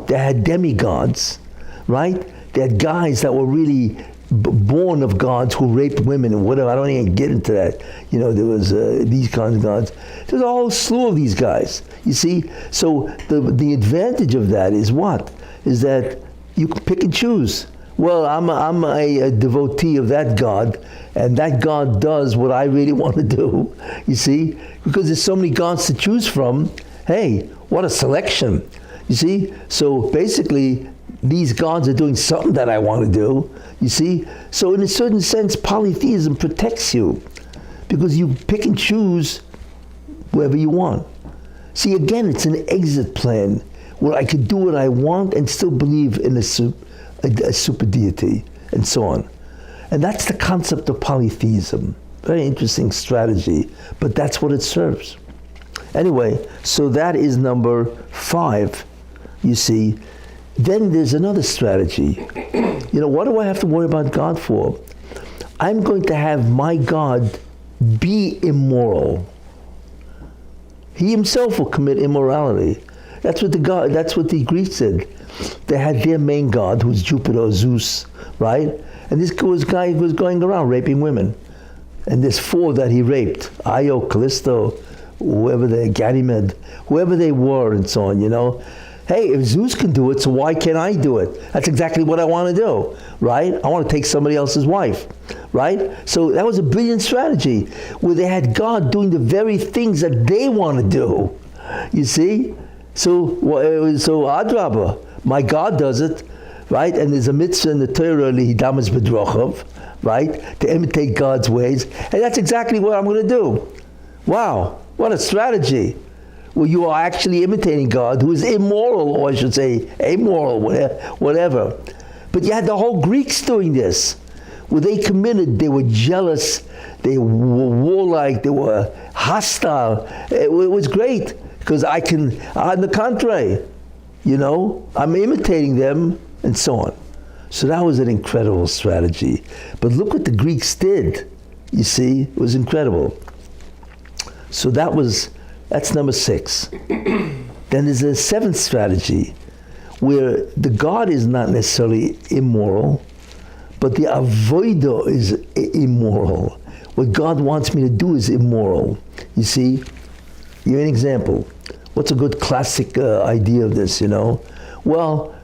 [SPEAKER 1] they had demigods, right? They had guys that were really born of gods who raped women and whatever. I don't even get into that. There was these kinds of gods. There's a whole slew of these guys. You see? So the advantage of that is what? Is that you can pick and choose. Well, I'm a devotee of that God, and that God does what I really want to do. You see? Because there's so many gods to choose from. Hey, what a selection. You see? So basically, these gods are doing something that I want to do. You see? So in a certain sense, polytheism protects you because you pick and choose whoever you want. See, again, it's an exit plan where I could do what I want and still believe in a super deity and so on. And that's the concept of polytheism. Very interesting strategy, but that's what it serves. Anyway, so that is number 5, you see. Then there's another strategy. What do I have to worry about God for? I'm going to have my God be immoral. He himself will commit immorality. That's what the Greeks did. They had their main god, who's Jupiter or Zeus, right? And this guy was going around raping women. And there's 4 that he raped. Io, Callisto, Ganymede, whoever they were and so on, Hey, if Zeus can do it, so why can't I do it? That's exactly what I want to do, right? I want to take somebody else's wife, right? So that was a brilliant strategy where they had God doing the very things that they want to do, you see? So Adrabah, my God does it, right? And there's a mitzvah in the Torah, Lihidamas B'drochav, right? To imitate God's ways. And that's exactly what I'm going to do. Wow, what a strategy. Well, you are actually imitating God, who is immoral, or I should say amoral, whatever. But you had the whole Greeks doing this. Where they were jealous, they were warlike, they were hostile. It was great, because on the contrary, I'm imitating them, and so on. So that was an incredible strategy. But look what the Greeks did. You see, it was incredible. So that's number 6. Then there's a 7th strategy where the God is not necessarily immoral, but the avodah is immoral. What God wants me to do is immoral. You see, give an example. What's a good classic idea of this, Well,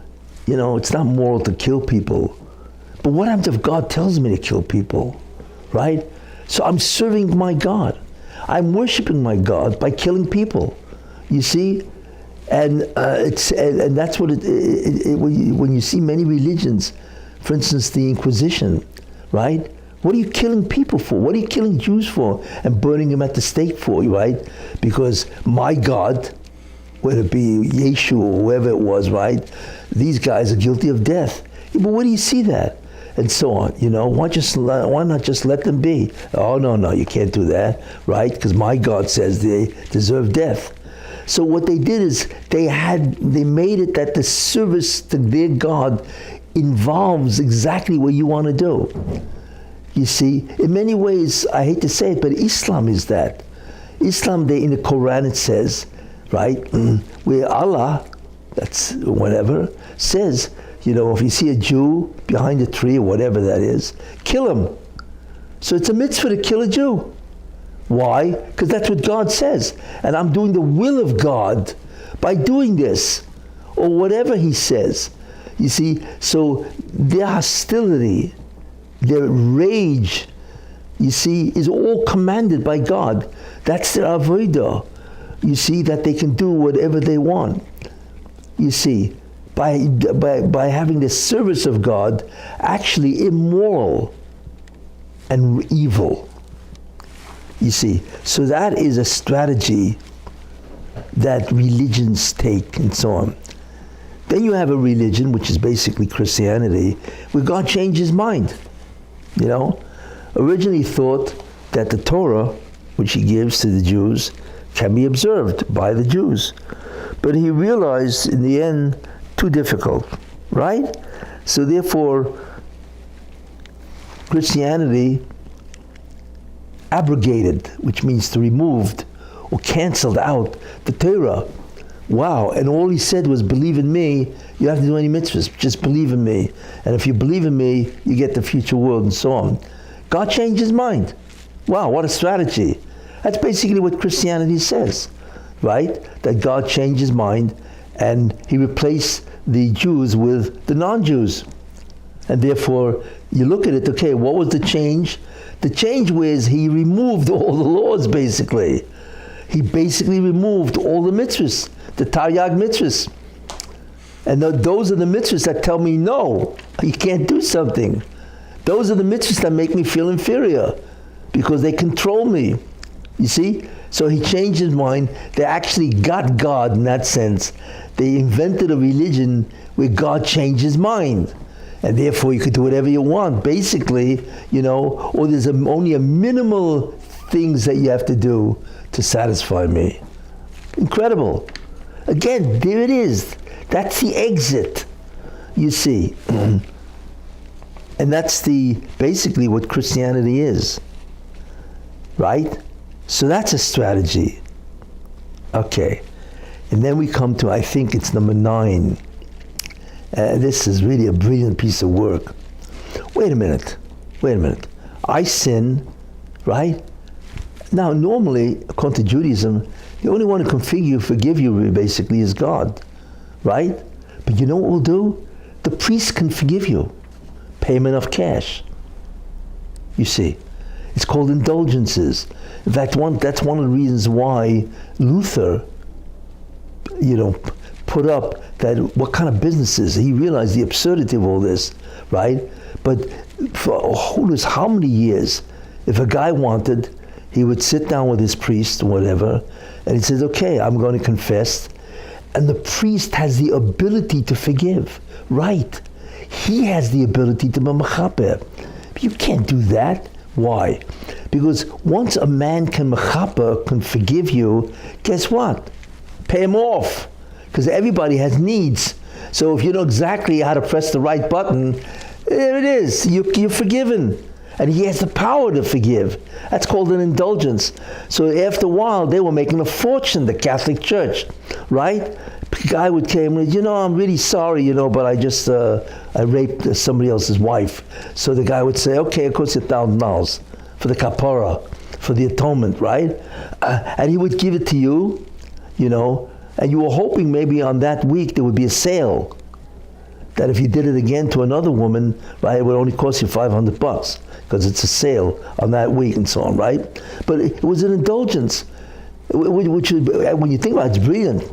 [SPEAKER 1] it's not moral to kill people. But what happens if God tells me to kill people, right? So I'm serving my God. I'm worshiping my God by killing people, you see, and that's what when you see many religions, for instance, the Inquisition, right? What are you killing people for? What are you killing Jews for and burning them at the stake for, right? Because my God, whether it be Yeshua or whoever it was, right? These guys are guilty of death. Yeah, but where do you see that? And so on, why not just let them be? Oh, no, you can't do that, right? Because my God says they deserve death. So what they did is they made it that the service to their God involves exactly what you want to do. You see, in many ways, I hate to say it, but Islam is that. Islam, in the Quran it says, right, where Allah, that's whatever, says, if you see a Jew behind a tree or whatever that is, kill him. So it's a mitzvah to kill a Jew. Why? Because that's what God says. And I'm doing the will of God by doing this, or whatever he says. You see, so their hostility, their rage, you see, is all commanded by God. That's their avodah. You see, that they can do whatever they want. You see, by having the service of God actually immoral and evil. You see, so that is a strategy that religions take and so on. Then you have a religion, which is basically Christianity, where God changed his mind. Originally thought that the Torah, which he gives to the Jews, can be observed by the Jews. But he realized in the end, too difficult, right? So therefore, Christianity abrogated, which means to removed or canceled out the Torah, Wow, and all he said was, believe in me, you don't have to do any mitzvahs, just believe in me. And if you believe in me, you get the future world and so on. God changed his mind. Wow, what a strategy. That's basically what Christianity says, right? That God changed his mind and he replaced the Jews with the non-Jews. And therefore, you look at it, okay, what was the change? The change was he removed all the laws, basically. He basically removed all the mitzvahs, the Taryag mitzvahs. And those are the mitzvahs that tell me, no, you can't do something. Those are the mitzvahs that make me feel inferior because they control me. You see? So he changed his mind. They actually got God in that sense. They invented a religion where God changed his mind. And therefore you could do whatever you want, basically, or there's only a minimal things that you have to do to satisfy me. Incredible. Again, there it is. That's the exit, you see. And that's basically what Christianity is, right? So that's a strategy. Okay. And then we come to, I think it's number 9. This is really a brilliant piece of work. Wait a minute. I sin, right? Now, normally, according to Judaism, the only one who can forgive you basically is God, right? But you know what we'll do? The priest can forgive you. Payment of cash. You see, it's called indulgences. In fact, that's one of the reasons why Luther, put up that what kind of businesses. He realized the absurdity of all this, right? But for who knows how many years, if a guy wanted, he would sit down with his priest or whatever, and he says, okay, I'm going to confess. And the priest has the ability to forgive, right? He has the ability to be mechaper. You can't do that. Why? Because once a man can forgive you, guess what? Pay him off. Because everybody has needs. So if you know exactly how to press the right button, there it is. You're forgiven. And he has the power to forgive. That's called an indulgence. So after a while, they were making a fortune, the Catholic Church, right? A guy would come and, I'm really sorry, but I just, I raped somebody else's wife. So the guy would say, okay, it costs $1,000 for the kapara, for the atonement, right? And he would give it to you, and you were hoping maybe on that week there would be a sale. That if you did it again to another woman, right, it would only cost you $500 because it's a sale on that week and so on, right? But it was an indulgence, which when you think about it, it's brilliant.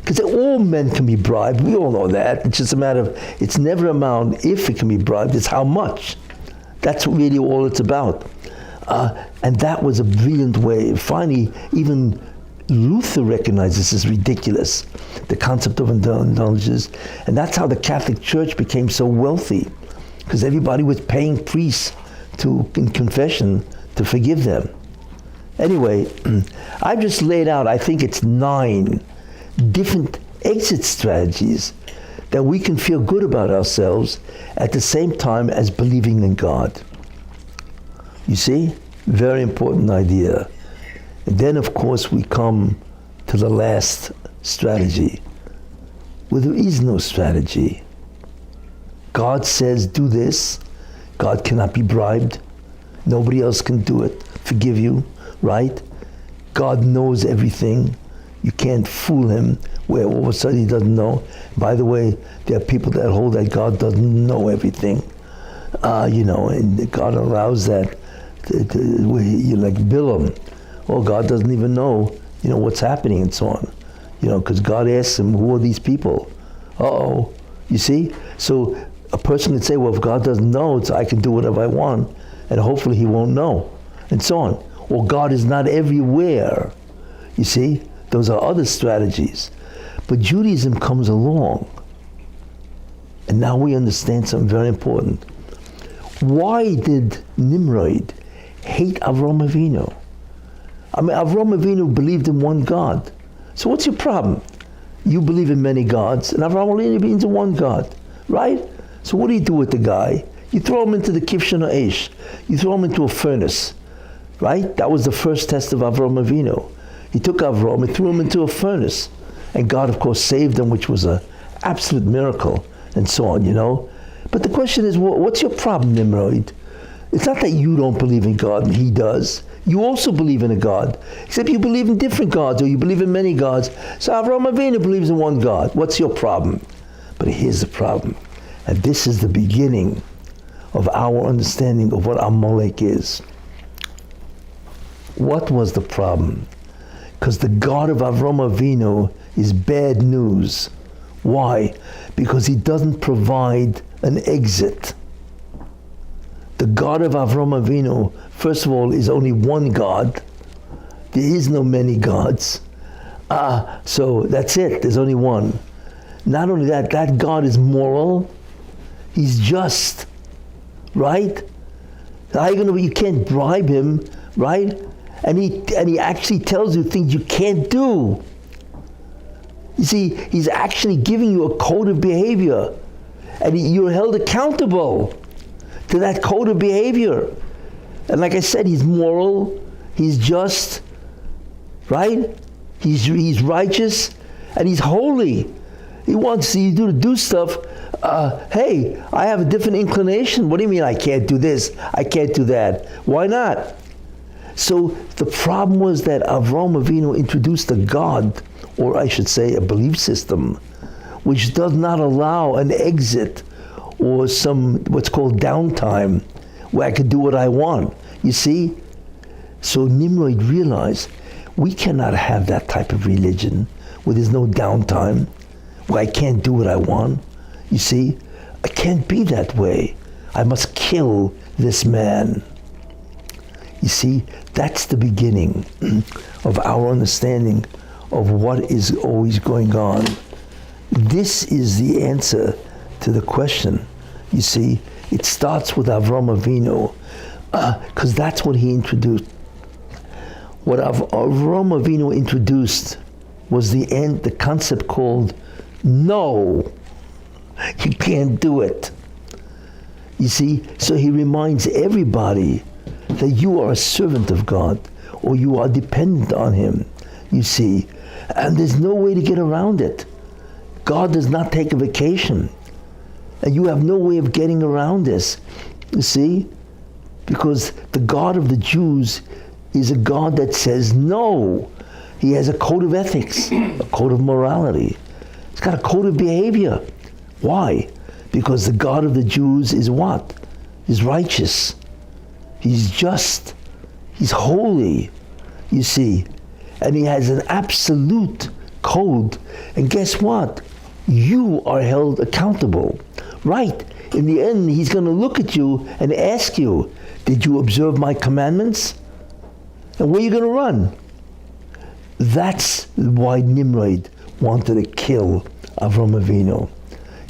[SPEAKER 1] Because all men can be bribed. We all know that. It's just a matter of, it's never amount if it can be bribed, it's how much. That's really all it's about. And that was a brilliant way. Finally, even Luther recognized this as ridiculous, the concept of indulgences. And that's how the Catholic Church became so wealthy, because everybody was paying priests in confession to forgive them. Anyway, I've just laid out, I think it's 9 different exit strategies that we can feel good about ourselves at the same time as believing in God. You see? Very important idea. And then, of course, we come to the last strategy, where there is no strategy. God says, do this. God cannot be bribed. Nobody else can do it. Forgive you, right? God knows everything. You can't fool him where all of a sudden he doesn't know. By the way, there are people that hold that God doesn't know everything. And God allows that you like Bilam. Well, God doesn't even know, what's happening and so on. Because God asks him, who are these people? Uh-oh. You see? So a person can say, well, if God doesn't know, I can do whatever I want, and hopefully he won't know, and so on. Or God is not everywhere. You see? Those are other strategies. But Judaism comes along, and now we understand something very important. Why did Nimrod hate Avraham Avinu? Avraham Avinu believed in one God. So what's your problem? You believe in many gods, and Avraham Avinu believes in one God, right? So what do you do with the guy? You throw him into the Kivshan Eish. You throw him into a furnace, right? That was the first test of Avraham Avinu. He took Avraham and threw him into a furnace. And God, of course, saved him, which was an absolute miracle, and so on, But the question is, what's your problem, Nimrod? It's not that you don't believe in God and he does. You also believe in a God, except you believe in different gods, or you believe in many gods. So Avraham Avinu believes in one God. What's your problem? But here's the problem. And this is the beginning of our understanding of what Amalek is. What was the problem? Because the God of Avraham Avinu is bad news. Why? Because he doesn't provide an exit. The God of Avraham Avinu, first of all, is only one God. There is no many gods. So that's it. There's only one. Not only that, that God is moral. He's just. Right? How are you gonna? You can't bribe him, right? And he actually tells you things you can't do. You see, he's actually giving you a code of behavior, and you're held accountable to that code of behavior. And like I said, he's moral, he's just, right? He's righteous, and he's holy. He wants you to do stuff. Hey, I have a different inclination. What do you mean I can't do this? I can't do that. Why not? So the problem was that Avraham Avinu introduced a God, or I should say a belief system, which does not allow an exit or some what's called downtime where I could do what I want. You see? So Nimrod realized we cannot have that type of religion where there's no downtime, where I can't do what I want. You see? I can't be that way. I must kill this man. You see, that's the beginning of our understanding of what is always going on. This is the answer to the question. You see, it starts with Avraham Avinu, because that's what he introduced. What Avraham Avinu introduced was the concept called no. You can't do it. You see, so he reminds everybody that you are a servant of God, or you are dependent on him, you see, and there's no way to get around it. God does not take a vacation, and you have no way of getting around this, you see, because the God of the Jews is a God that says no. He has a code of ethics, a code of morality. He's got a code of behavior. Why? Because the God of the Jews is what? He's righteous. He's just. He's holy, you see. And he has an absolute code. And guess what? You are held accountable. Right. In the end, he's going to look at you and ask you, did you observe my commandments? And where are you going to run? That's why Nimrod wanted to kill Avraham Avinu.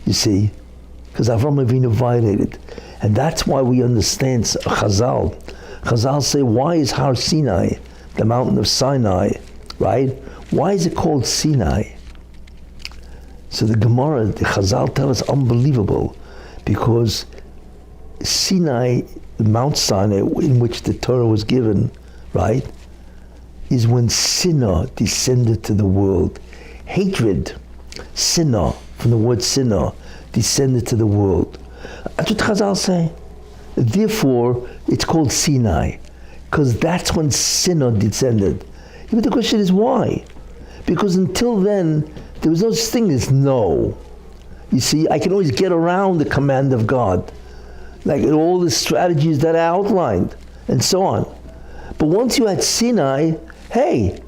[SPEAKER 1] You see? Because Avraham Avinu violated. And that's why we understand Chazal. Chazal say, why is Har Sinai, the mountain of Sinai, right? Why is it called Sinai? So the Gemara, the Chazal tell us unbelievable, because Sinai, Mount Sinai, in which the Torah was given, right, is when sinner descended to the world. Hatred, sinner, from the word sinner, descended to the world. That's what Chazal say. Therefore, it's called Sinai, because that's when sinner descended. But the question is why? Because until then, there was no such thing as no. You see, I can always get around the command of God, like all the strategies that I outlined, and so on. But once you had Sinai, hey,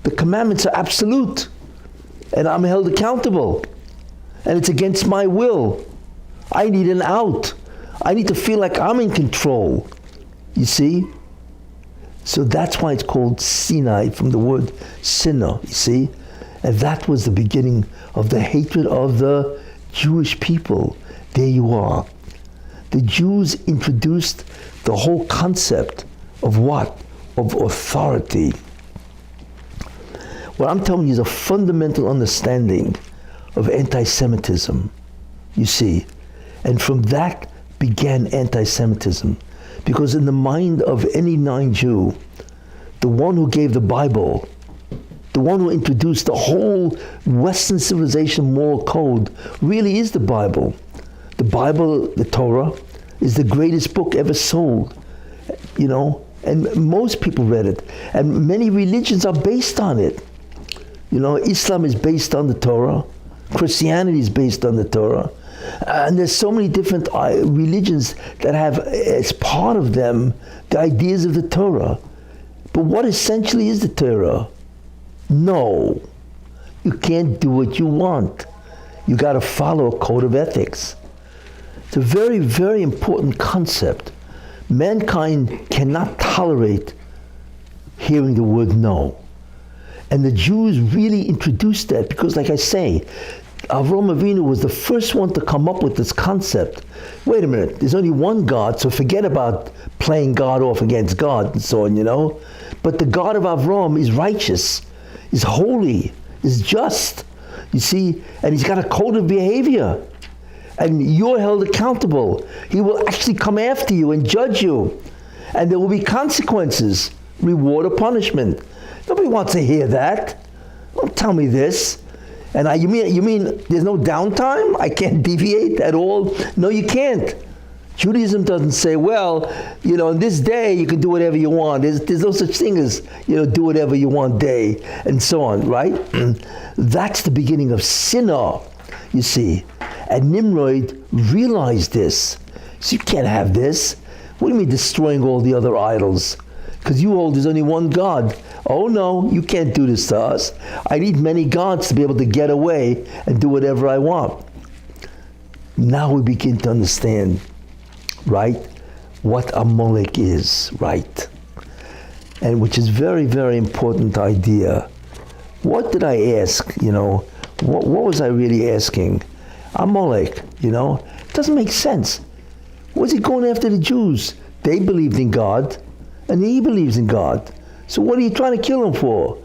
[SPEAKER 1] the commandments are absolute, and I'm held accountable, and it's against my will. I need an out. I need to feel like I'm in control. You see? So that's why it's called Sinai, from the word sinner, you see? And that was the beginning of the hatred of the Jewish people. There you are. The Jews introduced the whole concept of what? Of authority. What I'm telling you is a fundamental understanding of anti-Semitism, you see. And from that began anti-Semitism. Because in the mind of any non-Jew, the one who gave the Bible the one who introduced the whole Western civilization moral code, really is the Bible. The Bible, the Torah, is the greatest book ever sold, and most people read it. And many religions are based on it. Islam is based on the Torah. Christianity is based on the Torah. And there's so many different religions that have as part of them the ideas of the Torah. But what essentially is the Torah? No, you can't do what you want. You got to follow a code of ethics. It's a very, very important concept. Mankind cannot tolerate hearing the word no. And the Jews really introduced that because, like I say, Avraham Avinu was the first one to come up with this concept. Wait a minute, there's only one God, so forget about playing God off against God and so on, But the God of Avraham is righteous, is holy, is just, you see, and he's got a code of behavior. And you're held accountable. He will actually come after you and judge you. And there will be consequences, reward or punishment. Nobody wants to hear that. Don't tell me this. And you mean there's no downtime? I can't deviate at all? No, you can't. Judaism doesn't say, well, in this day you can do whatever you want. There's no such thing as, do whatever you want day, and so on, right? That's the beginning of sinner, you see. And Nimrod realized this. So you can't have this. What do you mean destroying all the other idols? Because you hold there's only one God. Oh no, you can't do this to us. I need many gods to be able to get away and do whatever I want. Now we begin to understand, right, what Amalek is, right? And which is very, very important idea. What did I ask, what was I really asking? Amalek, it doesn't make sense. Was he going after the Jews? They believed in God, and he believes in God. So what are you trying to kill him for?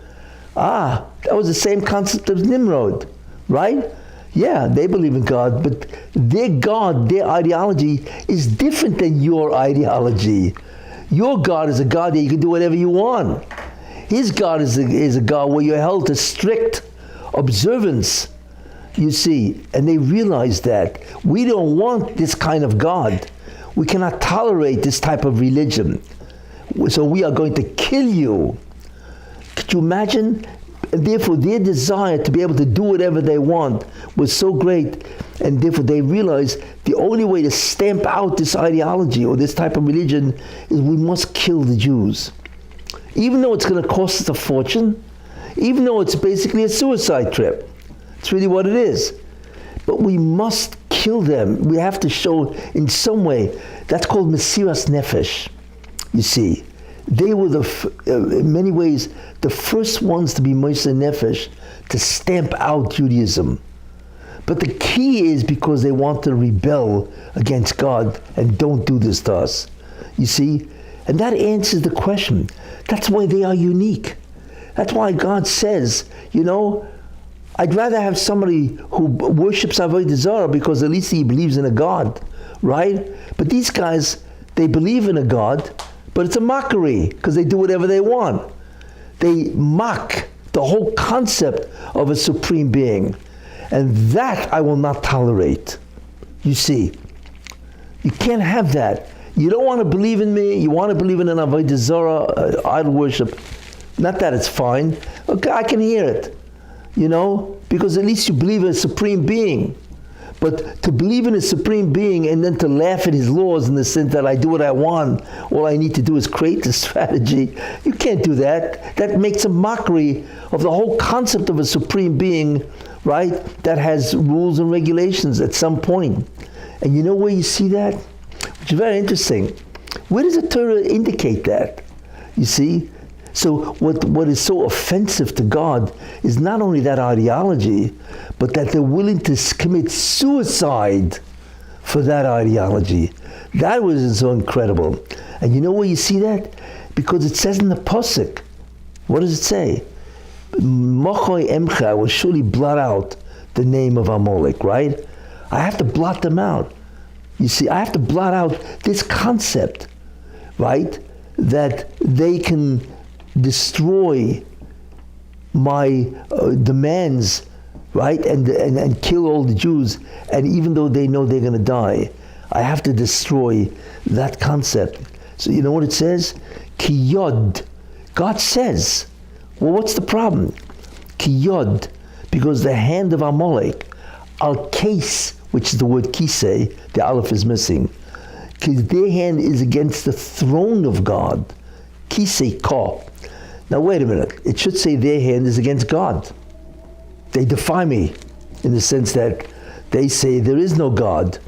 [SPEAKER 1] That was the same concept as Nimrod, right? Yeah, they believe in God, but their God, their ideology is different than your ideology. Your God is a God that you can do whatever you want. His God is a God where you're held to strict observance, you see. And they realize that. We don't want this kind of God. We cannot tolerate this type of religion. So we are going to kill you. Could you imagine? Therefore, their desire to be able to do whatever they want was so great, and therefore they realized the only way to stamp out this ideology or this type of religion is we must kill the Jews. Even though it's going to cost us a fortune, even though it's basically a suicide trip. It's really what it is. But we must kill them. We have to show in some way. That's called Mesiras Nefesh. You see, they were in many ways the first ones to be Mesiras Nefesh, to stamp out Judaism. But the key is because they want to rebel against God and don't do this to us. You see, and that answers the question. That's why they are unique. That's why God says, I'd rather have somebody who worships Avodah Zarah because at least he believes in a God, right? But these guys, they believe in a God, but it's a mockery because they do whatever they want. They mock the whole concept of a supreme being. And that I will not tolerate. You see, you can't have that. You don't want to believe in me, you want to believe in an Avodah Zarah, idol worship. Not that it's fine. Okay, I can hear it. Because at least you believe in a supreme being. But to believe in a supreme being and then to laugh at his laws in the sense that I do what I want, all I need to do is create the strategy, you can't do that. That makes a mockery of the whole concept of a supreme being, right, that has rules and regulations at some point. And you know where you see that? Which is very interesting. Where does the Torah indicate that? You see? So what is so offensive to God is not only that ideology, but that they're willing to commit suicide for that ideology. That was so incredible. And you know where you see that? Because it says in the Pasuk, what does it say? Mochoi Emcha, I will surely blot out the name of Amalek, right? I have to blot them out. You see, I have to blot out this concept, right? That they can destroy my demands, right, and kill all the Jews, and even though they know they're going to die, I have to destroy that concept. So you know what it says? Ki yod. God says. Well, what's the problem? Ki yod, because the hand of Amalek, al case, which is the word kisei, the aleph is missing, because their hand is against the throne of God. Kisei ka. Now wait a minute. It should say their hand is against God. They defy me in the sense that they say there is no God.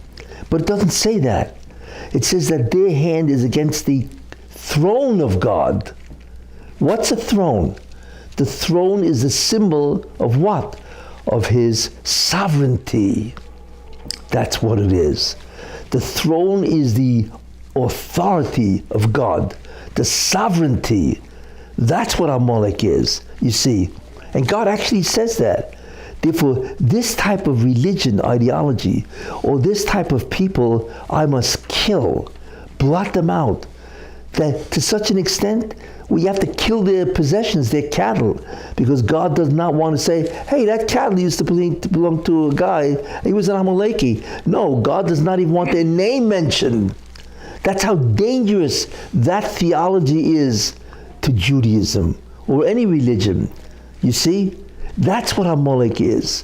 [SPEAKER 1] But it doesn't say that. It says that their hand is against the throne of God. What's a throne? The throne is a symbol of what? Of his sovereignty. That's what it is. The throne is the authority of God, the sovereignty. That's what Amalek is, you see. And God actually says that. Therefore, this type of religion, ideology, or this type of people, I must kill, blot them out. That to such an extent, we have to kill their possessions, their cattle, because God does not want to say, hey, that cattle used to belong to a guy, he was an Amaleki. No, God does not even want their name mentioned. That's how dangerous that theology is to Judaism or any religion. You see, that's what Amalek is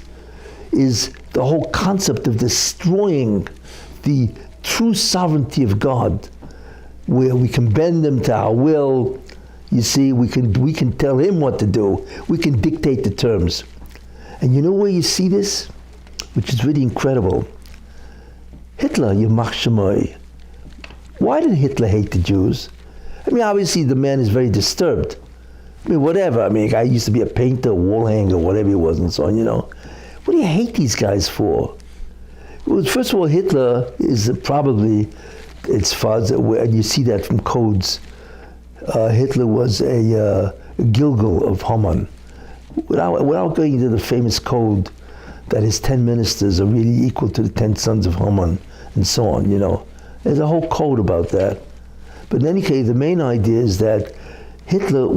[SPEAKER 1] the whole concept of destroying the true sovereignty of God, where we can bend them to our will. You see, we can tell him what to do. We can dictate the terms. And you know where you see this? Which is really incredible. Hitler, Yamach Shemoy. Why did Hitler hate the Jews? I mean, obviously the man is very disturbed. I mean, whatever. I mean, a guy used to be a painter, wall hanger, whatever he was, and so on, you know. What do you hate these guys for? Well, first of all, Hitler is probably, as far as, and you see that from codes, Hitler was a Gilgal of Haman. Without going into the famous code that his 10 ministers are really equal to the 10 sons of Haman, and so on, you know. There's a whole code about that. But in any case, the main idea is that Hitler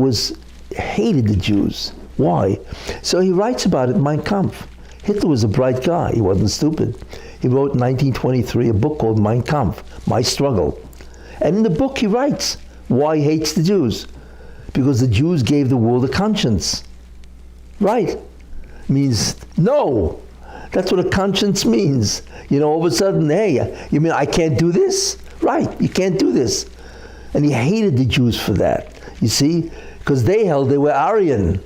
[SPEAKER 1] hated the Jews. Why? So he writes about it in Mein Kampf. Hitler was a bright guy. He wasn't stupid. He wrote in 1923 a book called Mein Kampf, My Struggle. And in the book he writes why he hates the Jews. Because the Jews gave the world a conscience. Right. Means no. That's what a conscience means. You know, all of a sudden, hey, you mean I can't do this? Right, you can't do this. And he hated the Jews for that, you see? Because they held they were Aryan,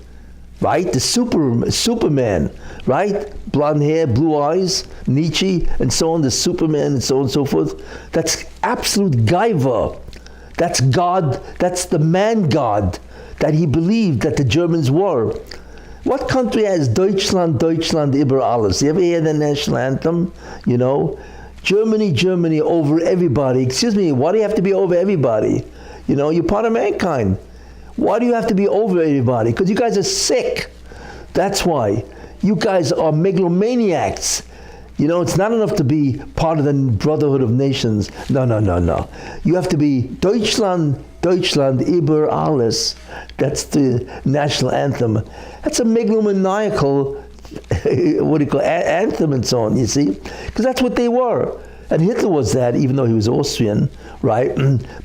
[SPEAKER 1] right? The Superman, right? Blonde hair, blue eyes, Nietzsche, and so on, the Superman, and so on and so forth. That's absolute gaiva. That's God, that's the man God that he believed that the Germans were. What country has Deutschland, Deutschland über alles? You ever hear the national anthem? You know? Germany, Germany over everybody. Excuse me, why do you have to be over everybody? You know, you're part of mankind. Why do you have to be over everybody? Because you guys are sick. That's why. You guys are megalomaniacs. You know, it's not enough to be part of the Brotherhood of Nations. No. You have to be Deutschland, Deutschland über alles. That's the national anthem. That's a megalomaniacal, what do you call it, anthem and so on, you see? Because that's what they were. And Hitler was that, even though he was Austrian, right?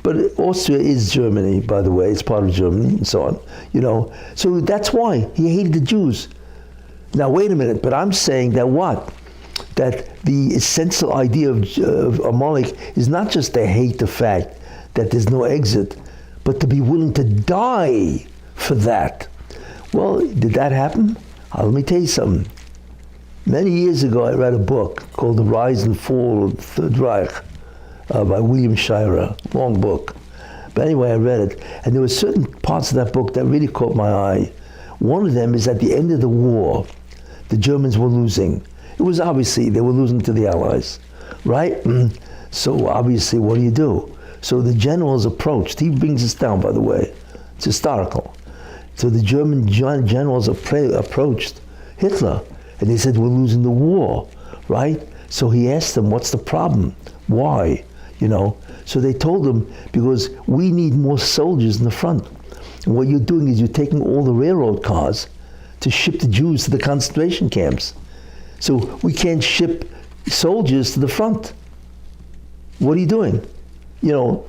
[SPEAKER 1] But Austria is Germany, by the way. It's part of Germany and so on, you know. So that's why he hated the Jews. Now, wait a minute, but I'm saying that what? That the essential idea of Amalek is not just to hate the fact that there's no exit, but to be willing to die for that. Well, did that happen? Let me tell you something. Many years ago, I read a book called The Rise and Fall of the Third Reich by William Shirer, long book. But anyway, I read it, and there were certain parts of that book that really caught my eye. One of them is at the end of the war, the Germans were losing. It was obviously, they were losing to the Allies, right? So obviously, what do? So the generals approached, he brings this down, by the way, it's historical. So the German generals approached Hitler, and they said, we're losing the war, right? So he asked them, what's the problem? Why? You know, so they told him, because we need more soldiers in the front. And what you're doing is you're taking all the railroad cars, to ship the Jews to the concentration camps. So we can't ship soldiers to the front. What are you doing?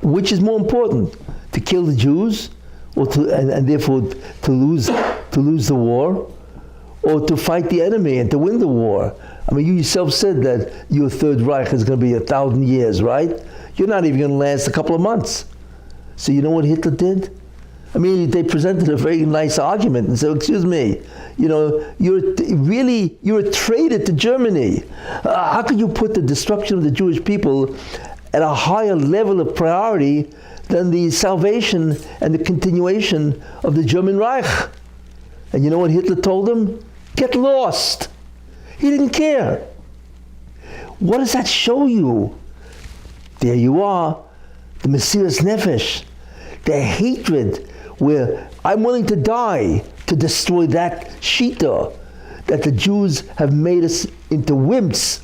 [SPEAKER 1] Which is more important, to kill the Jews, or and therefore to lose the war, or to fight the enemy and to win the war? I mean, you yourself said that your Third Reich is going to be 1,000 years, right? You're not even going to last a couple of months. So you know what Hitler did? I mean, they presented a very nice argument and said, excuse me, you're a traitor to Germany. How could you put the destruction of the Jewish people at a higher level of priority than the salvation and the continuation of the German Reich? And you know what Hitler told them? Get lost. He didn't care. What does that show you? There you are, the Mesiras Nefesh, the hatred where I'm willing to die to destroy that Shita, that the Jews have made us into wimps.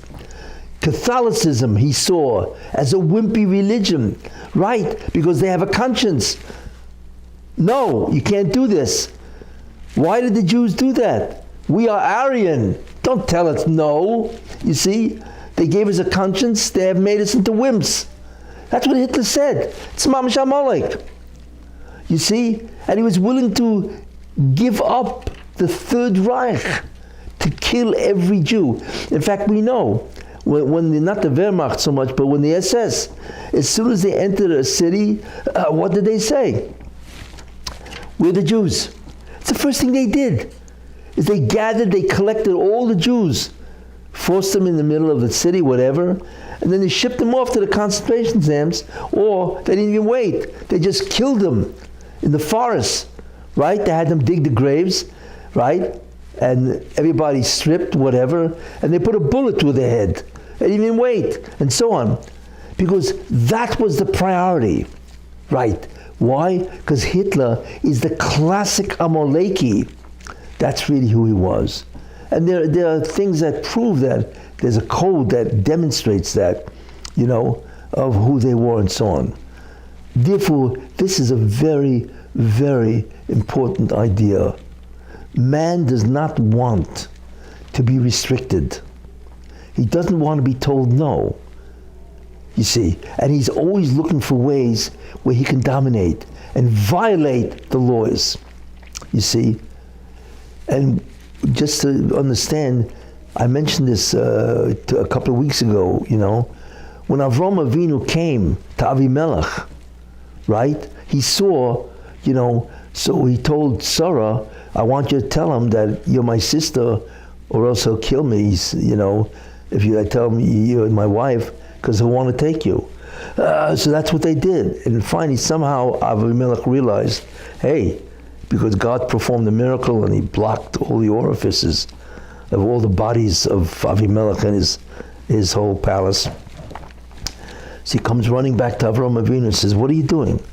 [SPEAKER 1] Catholicism, he saw as a wimpy religion, right? Because they have a conscience. No, you can't do this. Why did the Jews do that? We are Aryan. Don't tell us no. You see, they gave us a conscience. They have made us into wimps. That's what Hitler said. It's Mamash Amalek. You see? And he was willing to give up the Third Reich to kill every Jew. In fact, we know, when not the Wehrmacht so much, but when the SS, as soon as they entered a city, what did they say? We're the Jews. It's the first thing they did. Is they gathered, they collected all the Jews, forced them in the middle of the city, whatever, and then they shipped them off to the concentration camps, or they didn't even wait. They just killed them in the forest, right? They had them dig the graves, right? And everybody stripped, whatever, and they put a bullet through their head. They didn't even wait, and so on. Because that was the priority, right? Why? Because Hitler is the classic Amaleki. That's really who he was. And there are things that prove that. There's a code that demonstrates that, of who they were and so on. Therefore, this is a very, very important idea. Man does not want to be restricted. He doesn't want to be told no, you see. And he's always looking for ways where he can dominate and violate the laws, you see. And just to understand, I mentioned this a couple of weeks ago, when Avram Avinu came to Avimelech, right? He saw, so he told Sarah, I want you to tell him that you're my sister or else he'll kill me, if I tell him you're my wife, because he'll want to take you. So that's what they did. And finally, somehow, Avimelech realized, hey, because God performed a miracle and he blocked all the orifices of all the bodies of Avimelech and his whole palace. So he comes running back to Avram Avinu and says, what are you doing?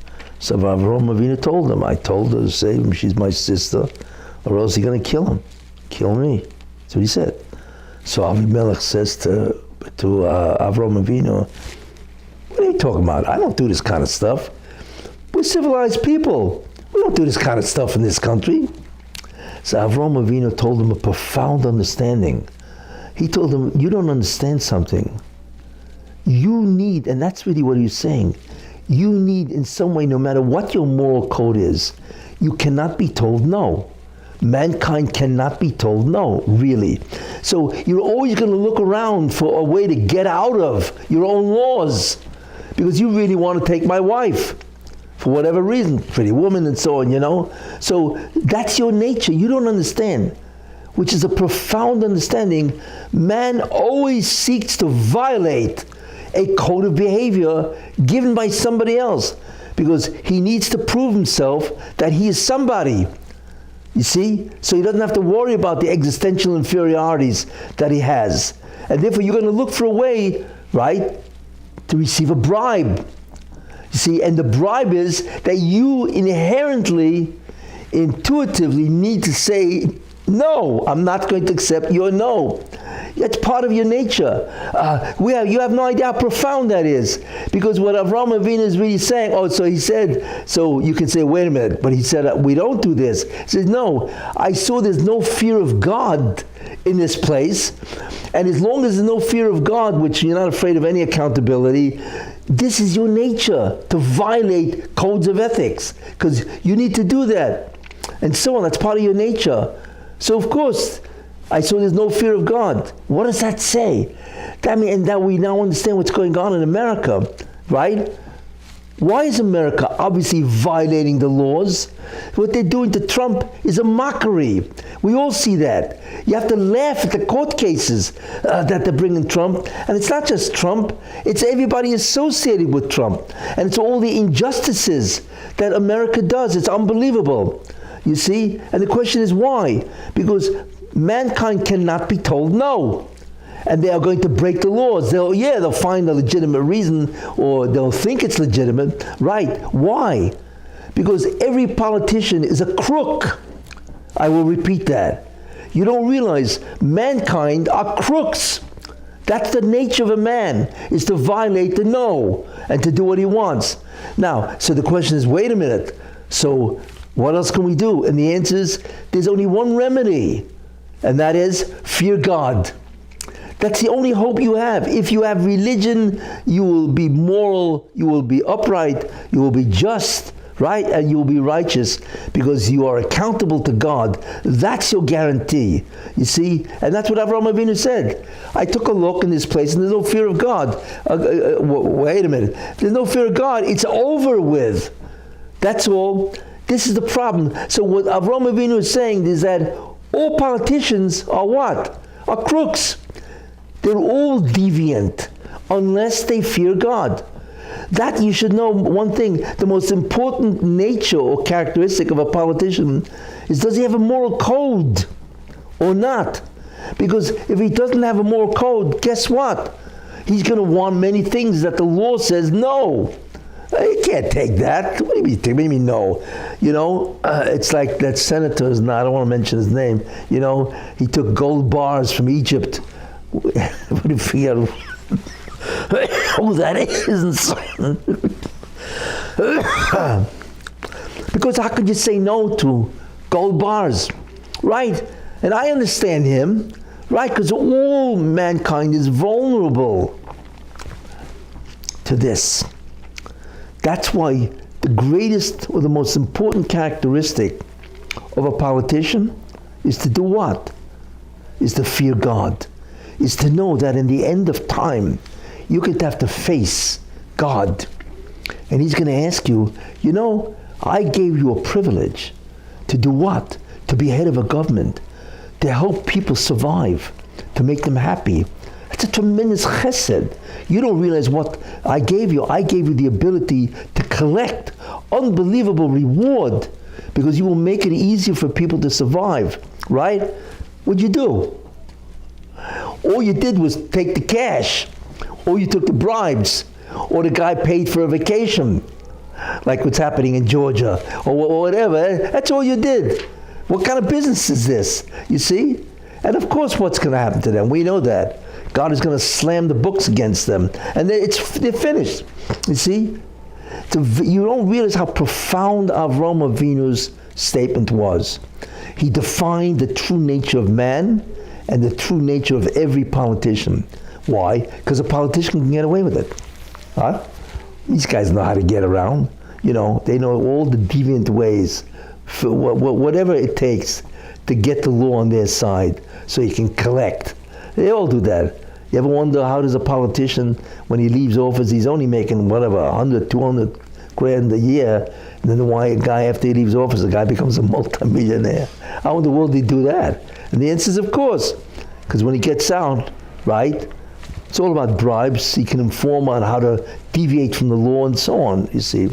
[SPEAKER 1] So Avram Avinu told him, I told her to say him, she's my sister, or else he's going to kill me. That's what he said. So Avimelech says to Avram Avinu, what are you talking about? I don't do this kind of stuff. We're civilized people. We don't do this kind of stuff in this country. So Avram Avinu told him a profound understanding. He told him, you don't understand something. You need, and that's really what he's saying, you need in some way, no matter what your moral code is, you cannot be told no. Mankind cannot be told no, really. So you're always going to look around for a way to get out of your own laws, because you really want to take my wife for whatever reason, pretty woman and so on, So that's your nature. You don't understand, which is a profound understanding. Man always seeks to violate a code of behavior given by somebody else, because he needs to prove himself that he is somebody. You see? So he doesn't have to worry about the existential inferiorities that he has. And therefore you're going to look for a way, right, to receive a bribe. You see, and the bribe is that you inherently, intuitively need to say No, I'm not going to accept your no. It's part of your nature. You have no idea how profound that is. Because what Avraham Avinu is really saying, so you can say, wait a minute, but he said, we don't do this. He says, no, I saw there's no fear of God in this place. And as long as there's no fear of God, which you're not afraid of any accountability, this is your nature, to violate codes of ethics. Because you need to do that. And so on, that's part of your nature. So of course, I saw there's no fear of God. What does that say? That means that we now understand what's going on in America, right? Why is America obviously violating the laws? What they're doing to Trump is a mockery. We all see that. You have to laugh at the court cases that they're bringing Trump. And it's not just Trump, it's everybody associated with Trump. And it's all the injustices that America does. It's unbelievable. You see? And the question is why? Because mankind cannot be told no. And they are going to break the laws. They'll find a legitimate reason, or they'll think it's legitimate. Right. Why? Because every politician is a crook. I will repeat that. You don't realize mankind are crooks. That's the nature of a man, is to violate the no and to do what he wants. Now, so the question is, wait a minute. So what else can we do? And the answer is, there's only one remedy, and that is fear God. That's the only hope you have. If you have religion, you will be moral, you will be upright, you will be just, right? And you will be righteous because you are accountable to God. That's your guarantee, you see? And that's what Avraham Avinu said. I took a look in this place and there's no fear of God. Wait a minute. There's no fear of God. It's over with. That's all. This is the problem. So what Avraham Avinu is saying is that all politicians are what? Are crooks. They're all deviant unless they fear God. That you should know one thing. The most important nature or characteristic of a politician is, does he have a moral code or not? Because if he doesn't have a moral code, guess what? He's going to want many things that the law says no. You can't take that. What do you mean no? You know, it's like that senator, I don't want to mention his name, you know, he took gold bars from Egypt. What do you figure who that is? Because how could you say no to gold bars, right? And I understand him, right? Because all mankind is vulnerable to this. That's why the greatest or the most important characteristic of a politician is to do what? Is to fear God. Is to know that in the end of time, you're going to have to face God. And he's going to ask you, you know, I gave you a privilege to do what? To be head of a government, to help people survive, to make them happy. That's a tremendous chesed. You don't realize what I gave you. I gave you the ability to collect unbelievable reward because you will make it easier for people to survive, right? What'd you do? All you did was take the cash, or you took the bribes, or the guy paid for a vacation, like what's happening in Georgia, or whatever. That's all you did. What kind of business is this? You see? And of course, what's going to happen to them? We know that. God is going to slam the books against them, and they're finished. You see? So you don't realize how profound Avraham Avinu's statement was. He defined the true nature of man and the true nature of every politician. Why? Because a politician can get away with it. Huh? These guys know how to get around. You know, they know all the deviant ways, for whatever it takes to get the law on their side so he can collect. They all do that. You ever wonder how does a politician, when he leaves office, he's only making whatever, 100, 200 grand a year, and then the guy, after he leaves office, the guy becomes a multimillionaire. How in the world did he do that? And the answer is, of course, because when he gets out, right, it's all about bribes. He can inform on how to deviate from the law and so on, you see.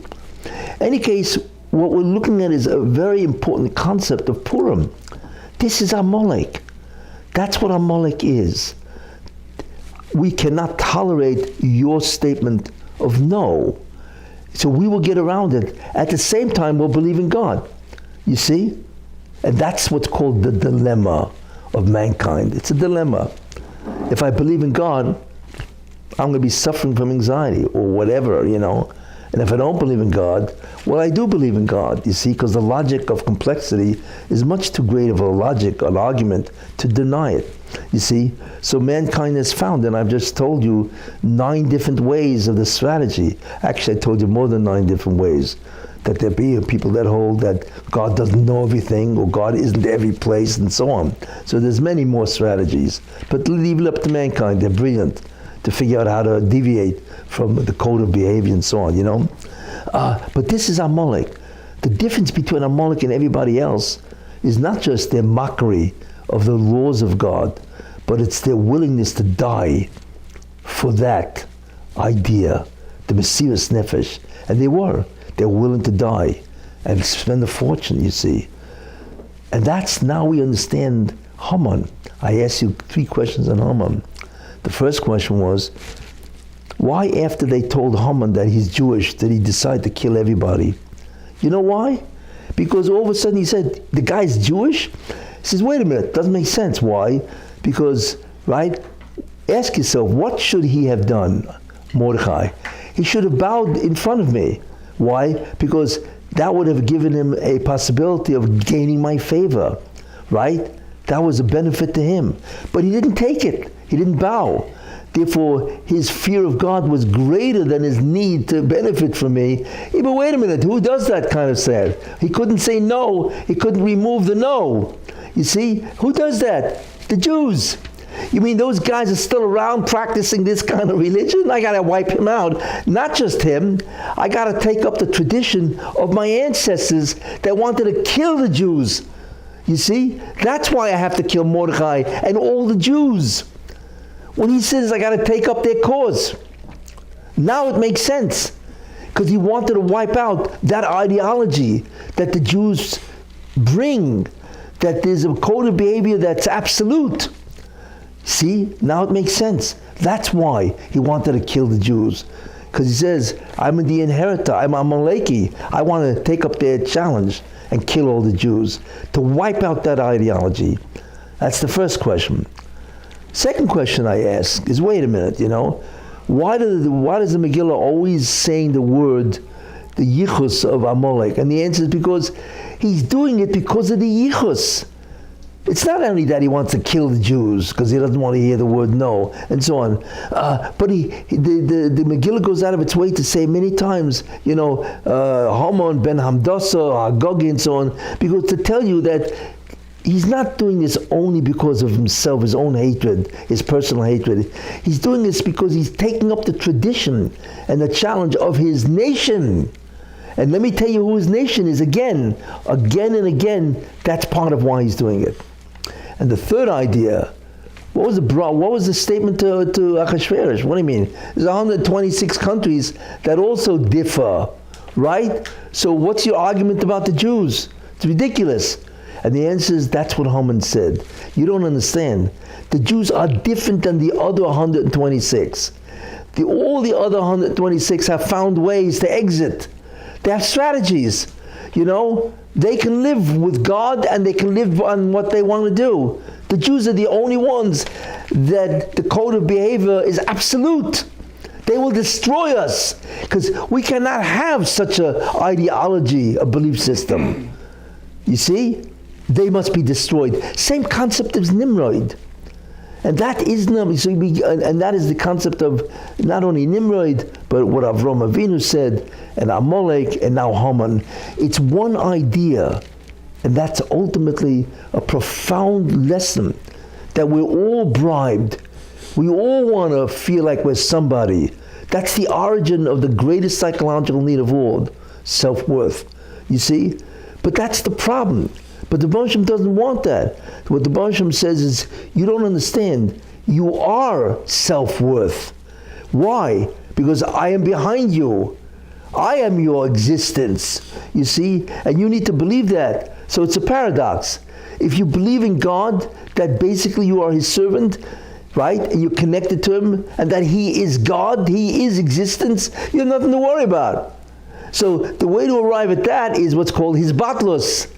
[SPEAKER 1] Any case, what we're looking at is a very important concept of Purim. This is Amalek. That's what Amalek is. We cannot tolerate your statement of no. So we will get around it. At the same time, we'll believe in God. You see? And that's what's called the dilemma of mankind. It's a dilemma. If I believe in God, I'm going to be suffering from anxiety or whatever, you know. And if I don't believe in God, well, I do believe in God, you see, because the logic of complexity is much too great of a logic, an argument, to deny it, you see. So mankind has found, and I've just told you 9 different ways of the strategy. Actually, I told you more than 9 different ways. That there be people that hold that God doesn't know everything, or God isn't every place, and so on. So there's many more strategies. But leave it up to mankind, they're brilliant to figure out how to deviate from the code of behavior and so on, you know. But this is Amalek. The difference between Amalek and everybody else is not just their mockery of the laws of God, but it's their willingness to die for that idea, the Mesiras Nefesh. And they're willing to die and spend a fortune, you see. And that's, now we understand Haman. I asked you 3 questions on Haman. The first question was, why after they told Haman that he's Jewish did he decide to kill everybody? You know why? Because all of a sudden he said, the guy's Jewish? He says, wait a minute, doesn't make sense. Why? Because, right, ask yourself, what should he have done, Mordechai? He should have bowed in front of me. Why? Because that would have given him a possibility of gaining my favor, right? That was a benefit to him. But he didn't take it. He didn't bow. Therefore, his fear of God was greater than his need to benefit from me. Hey, but wait a minute, who does that kind of stuff? He couldn't say no. He couldn't remove the no. You see, who does that? The Jews. You mean those guys are still around practicing this kind of religion? I got to wipe him out. Not just him. I got to take up the tradition of my ancestors that wanted to kill the Jews. You see? That's why I have to kill Mordechai and all the Jews. When he says I got to take up their cause. Now it makes sense. Because he wanted to wipe out that ideology that the Jews bring. That there's a code of behavior that's absolute. See, now it makes sense. That's why he wanted to kill the Jews. Because he says, I'm the inheritor, I'm Amaleki. I want to take up their challenge and kill all the Jews. To wipe out that ideology. That's the first question. Second question I ask is, wait a minute, you know, why does the Megillah always saying the word, the yichus of Amalek? And the answer is because he's doing it because of the yichus. It's not only that he wants to kill the Jews because he doesn't want to hear the word no, and so on. But the Megillah goes out of its way to say many times, you know, Haman ben Hamdasa, Hagogi, and so on, because to tell you that he's not doing this only because of himself, his own hatred, his personal hatred. He's doing this because he's taking up the tradition and the challenge of his nation. And let me tell you who his nation is again and again. That's part of why he's doing it. And the third idea, what was the statement to Achashverosh? What do you mean? There's 126 countries that also differ, right? So what's your argument about the Jews? It's ridiculous. And the answer is, that's what Haman said. You don't understand. The Jews are different than the other 126. All the other 126 have found ways to exit. They have strategies. You know, they can live with God and they can live on what they want to do. The Jews are the only ones that the code of behavior is absolute. They will destroy us because we cannot have such an ideology, a belief system. You see? They must be destroyed. Same concept as Nimrod. And that is and that is the concept of not only Nimrod, but what Avraham Avinu said, and Amalek, and now Haman. It's one idea, and that's ultimately a profound lesson that we're all bribed. We all want to feel like we're somebody. That's the origin of the greatest psychological need of all, self-worth. You see? But that's the problem. But the Moshiach doesn't want that. What the Moshiach says is, you don't understand. You are self-worth. Why? Because I am behind you. I am your existence. You see? And you need to believe that. So it's a paradox. If you believe in God, that basically you are his servant, right? And you're connected to him, and that he is God, he is existence, you have nothing to worry about. So the way to arrive at that is what's called his batlus.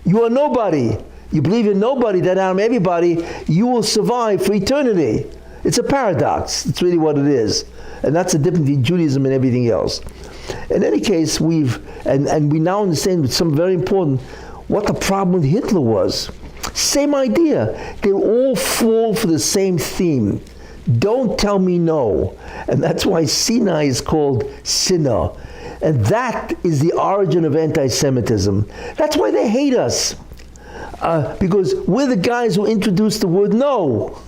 [SPEAKER 1] You are nobody. You believe you're nobody, that out of everybody, you will survive for eternity. It's a paradox. It's really what it is. And that's the difference between Judaism and everything else. In any case, we now understand something very important, what the problem with Hitler was. Same idea. They all fall for the same theme. Don't tell me no. And that's why Sinai is called Sinner. And that is the origin of anti-Semitism. That's why they hate us. Because we're the guys who introduced the word no.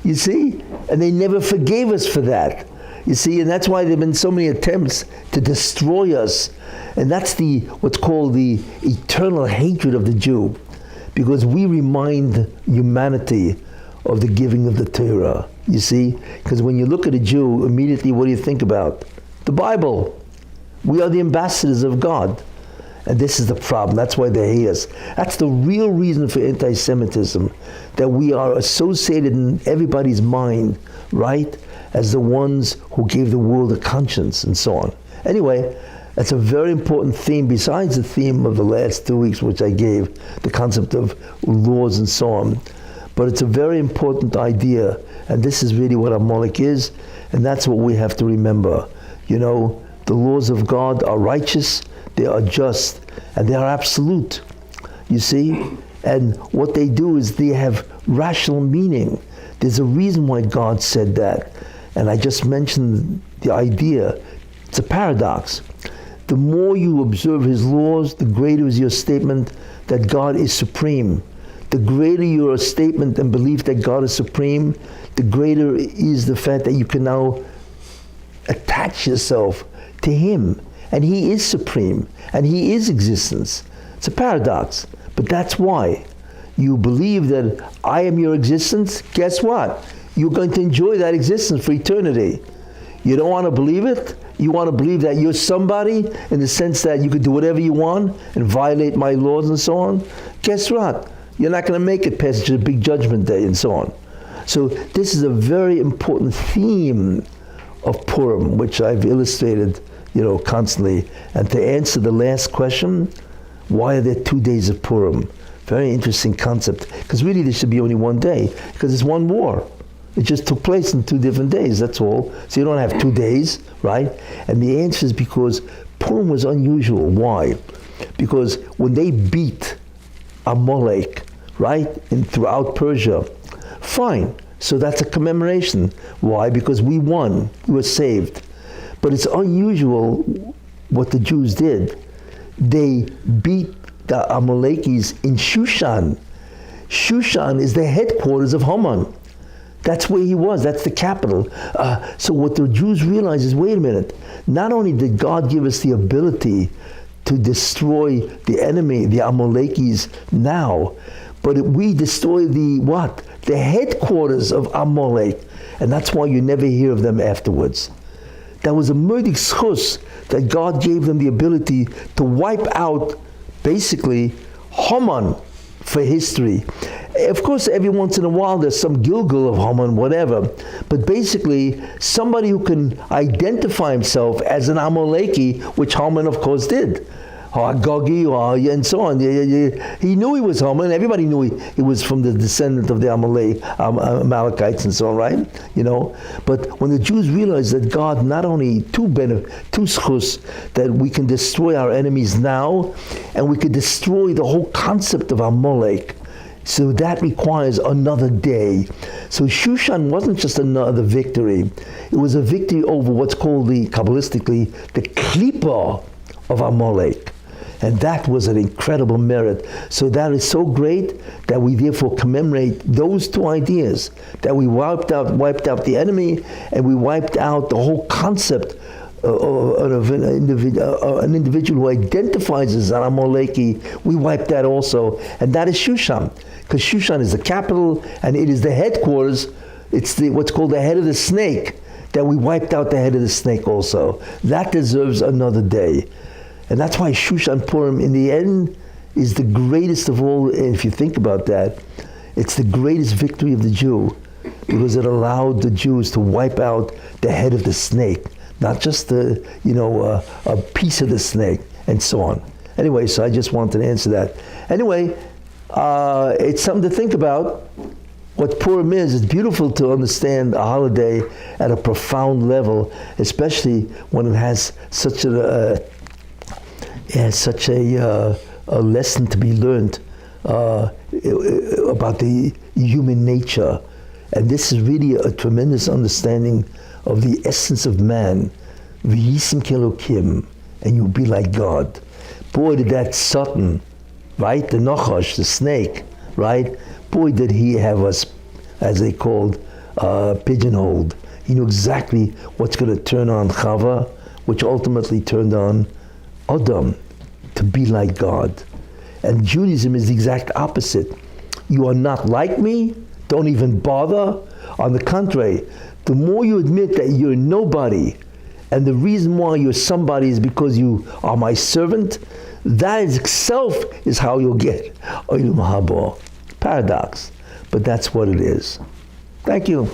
[SPEAKER 1] You see? And they never forgave us for that. You see, and that's why there have been so many attempts to destroy us. And that's what's called the eternal hatred of the Jew. Because we remind humanity of the giving of the Torah. You see? Because when you look at a Jew, immediately what do you think about? The Bible. We are the ambassadors of God. And this is the problem. That's why they hate us. That's the real reason for anti-Semitism. That we are associated in everybody's mind, right, as the ones who gave the world a conscience and so on. Anyway, that's a very important theme besides the theme of the last 2 weeks, which I gave, the concept of laws and so on. But it's a very important idea. And this is really what Amalek is. And that's what we have to remember. You know, the laws of God are righteous, they are just, and they are absolute. You see? And what they do is they have rational meaning. There's a reason why God said that. And I just mentioned the idea. It's a paradox. The more you observe his laws, the greater is your statement that God is supreme. The greater your statement and belief that God is supreme, the greater is the fact that you can now attach yourself to him. And he is supreme, and he is existence. It's a paradox, but that's why. You believe that I am your existence, guess what? You're going to enjoy that existence for eternity. You don't want to believe it? You want to believe that you're somebody in the sense that you could do whatever you want and violate my laws and so on? Guess what? You're not going to make it past the big judgment day and so on. So this is a very important theme of Purim, which I've illustrated, constantly. And to answer the last question, why are there 2 days of Purim? Very interesting concept, because really there should be only 1 day, because it's one war. It just took place in 2 different days, that's all. So you don't have 2 days, right? And the answer is because Purim was unusual. Why? Because when they beat Amalek, right, throughout Persia, fine. So that's a commemoration. Why? Because we won, we were saved. But it's unusual what the Jews did. They beat the Amalekis in Shushan. Shushan is the headquarters of Haman. That's where he was, that's the capital. So what the Jews realized is, wait a minute, not only did God give us the ability to destroy the enemy, the Amalekis now, but we destroy the headquarters of Amalek. And that's why you never hear of them afterwards. That was a murdik schus that God gave them the ability to wipe out, basically, Haman for history. Of course, every once in a while there's some Gilgal of Haman, whatever. But basically, somebody who can identify himself as an Amaleki, which Haman, of course, did. Or Gogi, and so on. He knew he was Haman. Everybody knew he was from the descendant of the Amalekites and so on, right? But when the Jews realized that God not only two schus, that we can destroy our enemies now, and we could destroy the whole concept of Amalek. So that requires another day. So Shushan wasn't just another victory. It was a victory over what's called Kabbalistically, the Klippa of Amalek. And that was an incredible merit. So that is so great that we therefore commemorate those two ideas, that we wiped out the enemy, and we wiped out the whole concept of an individual who identifies as an Amaleki. We wiped that also, and that is Shushan, because Shushan is the capital, and it is the headquarters. It's what's called the head of the snake, that we wiped out the head of the snake also. That deserves another day. And that's why Shushan Purim, in the end, is the greatest of all. And if you think about that, it's the greatest victory of the Jew, because it allowed the Jews to wipe out the head of the snake, not just a piece of the snake, and so on. Anyway, so I just wanted to answer that. Anyway, it's something to think about. What Purim is, it's beautiful to understand a holiday at a profound level, especially when it has such a lesson to be learned about the human nature. And this is really a tremendous understanding of the essence of man. V'yisim kelokim, and you'll be like God. Boy, did that Satan, right? The Nachash, the snake, right? Boy, did he have us, as they called, pigeonholed. He knew exactly what's going to turn on Chava, which ultimately turned on Adam, to be like God. And Judaism is the exact opposite. You are not like me, don't even bother. On the contrary, the more you admit that you're nobody, and the reason why you're somebody is because you are my servant, that itself is how you'll get Olam Haba. Paradox, but that's what it is. Thank you.